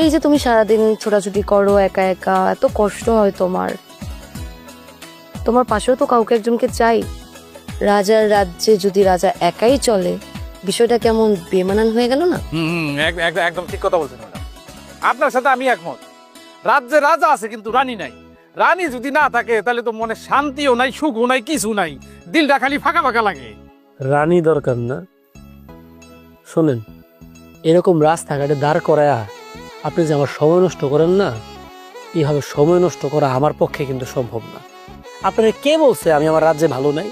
এই যে তুমি সারাদিন ছোটাছুটি করো একা একা, এত কষ্ট হয় তোমার, তোমার পাশেও তো কাউকে একজনকে চাই। রাজার রাজ্যে যদি রাজা একাই চলে, বিষয়টা কেমন বেমানান হয়ে গেল না? একদম ঠিক কথা বলছেন ম্যাডাম, আপনার সাথে আমি একমত। রাজ্যে রাজা আছে কিন্তু রানী নাই। রানী যদি না থাকে তাহলে তো মনে শান্তিও নাই, সুখও নাই, কিছু নাই, দিলটা খালি ফাঁকা ফাঁকা লাগে। রানী দরকার না, শোনেন, এরকম রাস্তাঘাটে দাঁড় করায়া আপনি যে আমার সময় নষ্ট করেন না, এইভাবে সময় নষ্ট করা আমার পক্ষে কিন্তু সম্ভব না। আপনারা কে বলছে আমি আমার রাজ্যে ভালো নাই?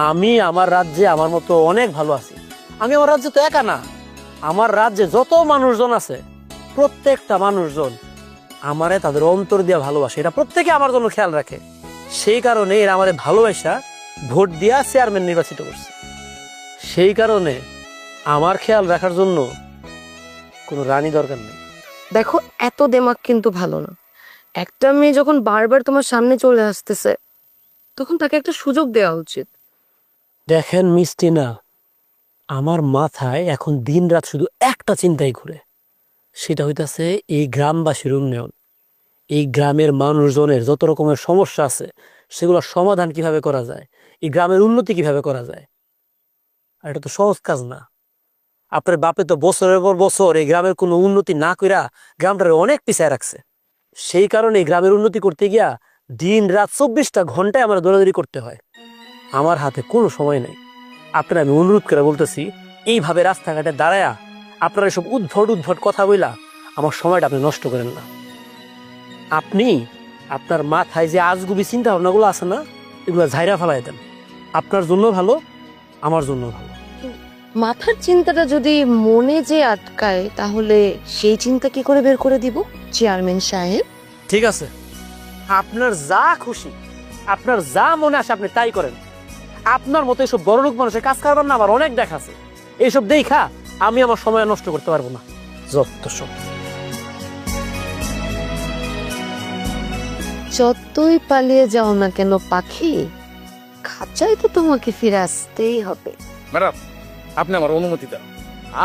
আমি আমার রাজ্যে আমার মতো অনেক ভালো আছি। আমি আমার রাজ্যে তো একা না, আমার রাজ্যে যত মানুষজন আছে প্রত্যেকটা মানুষজন আমারে তাদের অন্তর দিয়ে ভালোবাসে, এটা প্রত্যেকে আমার জন্য খেয়াল রাখে। সেই কারণে এরা আমাদের ভালোবাসা ভোট দিয়া চেয়ারম্যান নির্বাচিত করছে। সেই কারণে আমার খেয়াল রাখার জন্য কোনো রানী দরকার নেই। দেখো, এত দেমাগ কিন্তু ভালো না। একটা মেয়ে যখন বারবার তোমার সামনে চলে আসতেছে, তখন তাকে একটা সুযোগ দেওয়া উচিত। দেখেন মিষ্টি না, আমার মাথায় এখন দিন রাত শুধু একটা চিন্তাই ঘুরে, সেটা হইতাছে এই গ্রামবাসীর উন্নয়ন। এই গ্রামের মানুষজনের যত রকমের সমস্যা আছে সেগুলো সমাধান কিভাবে করা যায়, এই গ্রামের উন্নতি কিভাবে করা যায়। আর এটা তো সহজ কাজ না। আপনার বাপে তো বছরের পর বছর এই গ্রামের কোনো উন্নতি না কইরা গ্রামটারে অনেক পিছায় রাখছে। সেই কারণে এই গ্রামের উন্নতি করতে গিয়া দিন রাত 24টা ঘন্টায় আমার দৌড়াদৌড়ি করতে হয়। আমার হাতে কোনো সময় নেই। আপনারা আমি অনুরোধ করে বলতেছি, এইভাবে রাস্তাঘাটে দাঁড়ায়া আপনারা সব উদ্ভট কথা বইলা আমার সময়টা আপনি নষ্ট করেন না। আপনি আপনার মাথায় যে আজগুবি চিন্তা ভাবনাগুলো আছে না, এগুলো ঝাইরা ফেলাই দেন। আপনার জন্য ভালো, আমার জন্য ভালো। মাথার চিন্তাটা যদি মনে যে আটকায়, তাহলে সেই চিন্তা কি করে বের করে দিব চেয়ারম্যান সাহেব? ঠিক আছে, আপনার যা খুশি, আপনার যা মনে আসে আপনি তাই করেন। আপনার মতো এইসব বড়লোক মানুষের কাজ কারবার না আমার অনেক দেখাছে। এইসব দেখা আমি আমার সময় নষ্ট করতে পারবো না। যত সব যতই পালিয়ে যাও না কেন পাখি, খাঁচায় তো তোমাকে ফিরে আসতেই হবে। ম্যাডাম আপনি আমার অনুমতি দেন,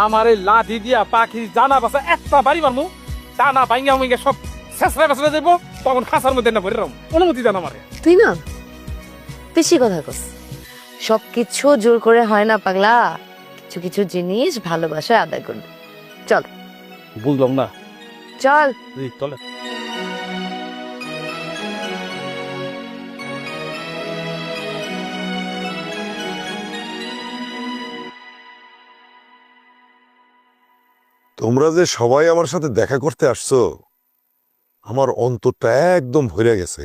আমার এই লাঠি দিয়া পাখি জানা বাসা একটা বাড়ি মারমু, তা না ভাঙ্গা মুঙ্গা সব শেষরা বেসরা যাবো, তখন খাঁচার মধ্যে না ভরে রাখবো। অনুমতি দেন আমারে। তুই না বেশি কথা কস, সবকিছু জোর করে হয় না পাগলা, কিছু কিছু জিনিস ভালোবাসায় আদায় করবে। চল বুঝলাম না। চল। চলে তোমরা যে সবাই আমার সাথে দেখা করতে আসছো, আমার অন্তরটা একদম ভরে গেছে।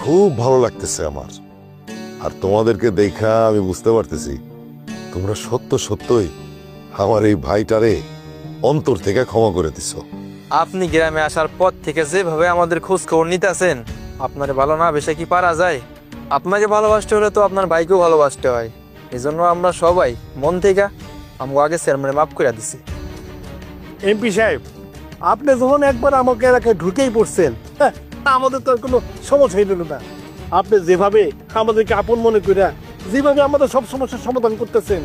খুব ভালো লাগতেছে আমার। আর তোমাদেরকে দেখা আমি বুঝতে পারতেছি তোমরা সত্যই আমার এই ভাইটারে অন্তর থেকে ক্ষমা করে দিছো। আপনি গ্রামে আসার পর থেকে যেভাবে আমাদের খোঁজ খবর নিতেছেন, আপনার ভালো না বেশি কি পারা যায়? আপনাকে ভালোবাসতে হলে তো আপনার ভাইকেও ভালোবাসতে হয়। এই জন্য আমরা সবাই মন থেকে আমাকে আগে চেয়ারম্যানে মাফ করে দিছি। এমপি সাহেব, আপনি যখন একবার আমাকে এলাকায় ঢুকেই পড়ছেন, হ্যাঁ, আমাদের তো আর কোনো সমস্যা হইল না। আপনি যেভাবে আমাদেরকে আপন মনে করে যেভাবে আমাদের সব সমস্যার সমাধান করতেছেন,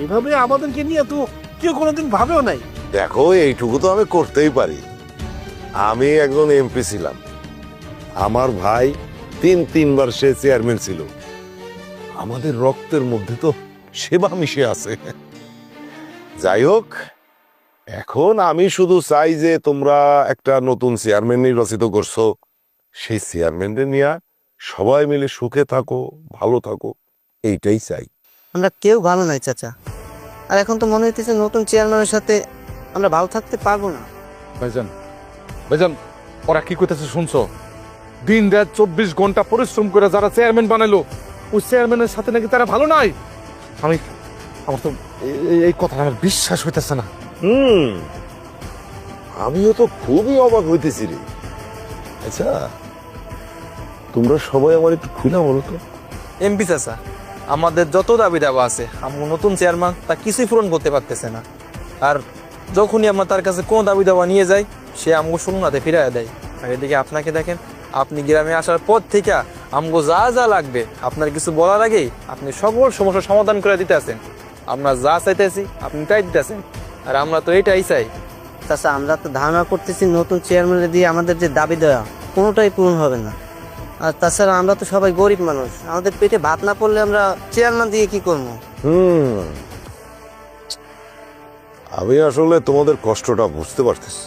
এইভাবে আমাদেরকে নিয়ে তো কেউ কোনোদিন ভাবেও নাই। দেখো, এইটুকু তো আমি করতেই পারি। আমি একজন এমপি ছিলাম, আমার ভাই তিনবার সে চেয়ারম্যান ছিল। আমাদের রক্তের মধ্যে তো সেবা মিশে আছে। যাই হোক, এখন আমি শুধু চাই যে তোমরা একটা নতুন চেয়ারম্যান নির্বাচিত করছো, সেই চেয়ারম্যানকে নিয়ে সবাই মিলে সুখে থাকো, ভালো থাকো, এইটাই চাই। আমরা কেউ ভালো নাই চাচা, আর এখন তো মনে হইতেছে নতুন চেয়ারম্যানের সাথে আমরা ভালো থাকতে পারবো না। ভাইজান ভাইজান, ওরা কি করতেছে শুনছো? দিন রাত 24 ঘন্টা পরিশ্রম করে যারা চেয়ারম্যান বানাইলো, ওই চেয়ারম্যানের সাথে নাকি তারা ভালো নাই। আমার তো এই কথাটা আমার বিশ্বাস হইতেছে না। আমিও তো খুবই অবাক হইতেছি রে। আচ্ছা, তোমরা সবাই আমার একটু খুলে বলো তো। এমপি চাচা, আমাদের যত দাবি দাবা আছে, আমার নতুন চেয়ারম্যান তা কিছুই পূরণ করতে পারতেছে না। আর যখনই আমরা তার কাছে কোনো দাবি দাবা নিয়ে যাই, সে আমগো শূন্যতে ফিরাইয়া দেয়। আর এদিকে আপনাকে দেখেন, আপনি গ্রামে আসার পর থেকে আমগো যা যা লাগবে আপনার কিছু বলার আগেই আপনি সকল সমস্যার সমাধান করে দিতে আছেন। আমরা যা চাইতেছি আপনি তাই দিতেছেন, আর আমরা তো এটাই চাই। চাচা, আমরা তো ধারণা করতেছি নতুন চেয়ারম্যানের দিয়ে আমাদের যে দাবি দেওয়া কোনোটাই পূরণ হবে না। আর তাছাড়া আমরা তো সবাই গরিব মানুষ, আমাদের পেটে ভাত না পড়লে আমরা চেয়ারম্যান দিয়ে কি করবো? আমি আসলে তোমাদের কষ্টটা বুঝতে পারতেছি,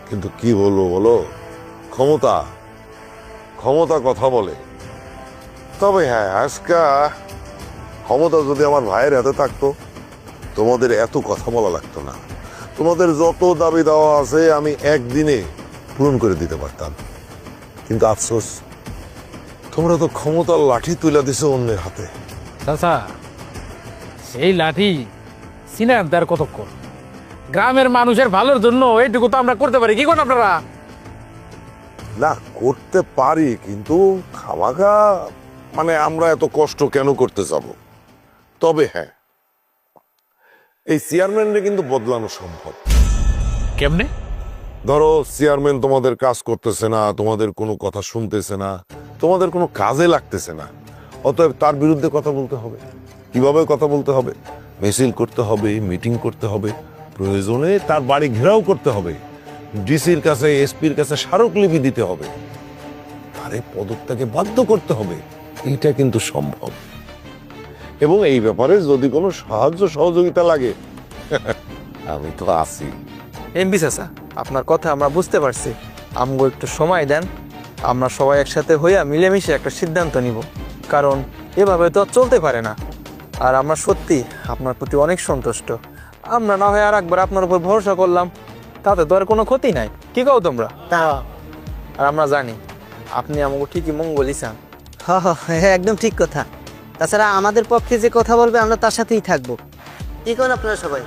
কিন্তু কি বলবো বলো, ক্ষমতা কথা বলে। তবে হ্যাঁ, আজকা ক্ষমতা যদি আমার ভাইয়ের হাতে থাকতো, তোমাদের এত কথা বলা লাগতো না। তোমাদের যত দাবি দেওয়া আছে আমি একদিনে পূরণ করে দিতে পারতাম। কিন্তু আফসোস, তোমরা তো ক্ষমতার লাঠি তুলে দিছো অন্যের হাতে। চাচা, সেই লাঠি সিনার তার কতক্ষণ? গ্রামের মানুষের ভালোর জন্য এইটুকু তো আমরা করতে পারি। কি করেন আপনারা? না, করতে পারি, কিন্তু খামাখা মানে আমরা এত কষ্ট কেন করতে যাব? তবে হ্যাঁ, এই চেয়ারম্যানরে কিন্তু বদলানো সম্ভব। কেমনে? ধরো, চেয়ারম্যান তোমাদের কাজ করতেছে না, তোমাদের কোনো কথা শুনতেছে না, তোমাদের কোনো কাজে লাগতেছে না, অতএব তার বিরুদ্ধে কথা বলতে হবে। কিভাবে কথা বলতে হবে? মিছিল করতে হবে, মিটিং করতে হবে, প্রয়োজনে তার বাড়ি ঘেরাও করতে হবে, ডিসির কাছে, এসপির কাছে স্মারকলিপি দিতে হবে, তারে পদত্যাগে বাধ্য করতে হবে। এটা কিন্তু সম্ভব। এবং এই ব্যাপারে যদি কোনো সাহায্য সহযোগিতা লাগে, আমি তো আছি। এমপি চাচা, আপনার কথা আমরা বুঝতে পারছি। আমগো একটু সময় দেন, আমরা সবাই একসাথে হইয়া মিলেমিশে একটা সিদ্ধান্ত নিব, কারণ এভাবে তো আর চলতে পারে না। আর আমরা সত্যি আপনার প্রতি অনেক সন্তুষ্ট। আমরা না হয় আর একবার আপনার উপর ভরসা করলাম, তাতে তো আর কোনো ক্ষতি নাই। কি কও তোমরা? আর আমরা জানি আপনি আমাকে ঠিকই মঙ্গলই চান। হ্যাঁ, একদম ঠিক কথা। তাছাড়া আমাদের পক্ষে যে কথা বলবে আমরা তার সাথেই থাকবো। কি করেন আপনারা সবাই?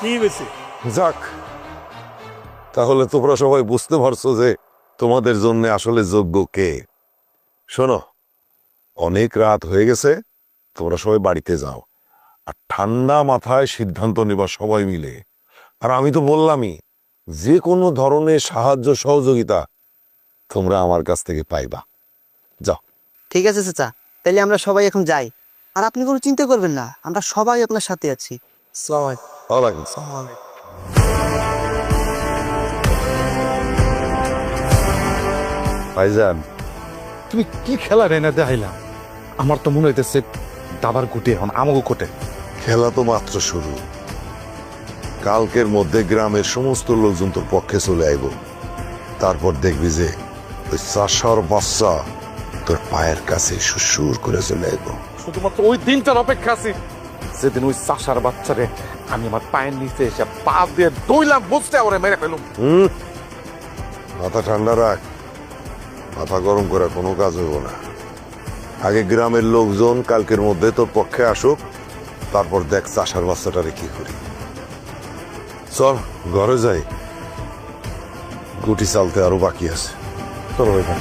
ঠিক আছে। যাক, তাহলে তোমরা সবাই বুঝতে পারছো যে তোমাদের জন্য আসলে যোগ্য কে। শোনো, অনেক রাত হয়ে গেছে, তোমরা সবাই বাড়িতে যাও, আর ঠান্ডা মাথায় সিদ্ধান্ত নেবা সবাই মিলে। আর আমি তো বললামই, যে কোনো ধরনের সাহায্য সহযোগিতা তোমরা আমার কাছ থেকে পাইবা। যাও। ঠিক আছে চাচা, তাহলে আমরা সবাই এখন যাই। আর আপনি কোনো চিন্তা করবেন না, আমরা সবাই আপনার সাথে আছি। ওয়ালাইকুম ভাইজান, তুমি কি খেলা রে না দেখাইলা? আমার তো মনে হইতেছে দাবার গুটি এখন আমাকে কোটে। খেলা তো মাত্র শুরু। কালকের মধ্যে গ্রামের সমস্ত লোকজন তোর পক্ষে চলে আইব। তারপর দেখবি যে ওই চাষার বাচ্চা তোর পায়ের কাছে সুসুর করে চলে আইব। শুধুমাত্র ওই দিনটার অপেক্ষা আছি, যেদিন ওই চাষার বাচ্চারে আমি আমার পায়ের নিচে এসে পা দিয়ে দইলাম, বুঝতে ওরে মেরে ফেলুম। মাথা ঠান্ডা রাখ, মাথা গরম করে কোনো কাজ হইব না। আগে গ্রামের লোকজন কালকের মধ্যে তোর পক্ষে আসুক, তারপর দেখ চাষার বাচ্চাটারে কি করি। চল ঘরে যাই, গুটি চালতে আরো বাকি আছে। চলো ভাই।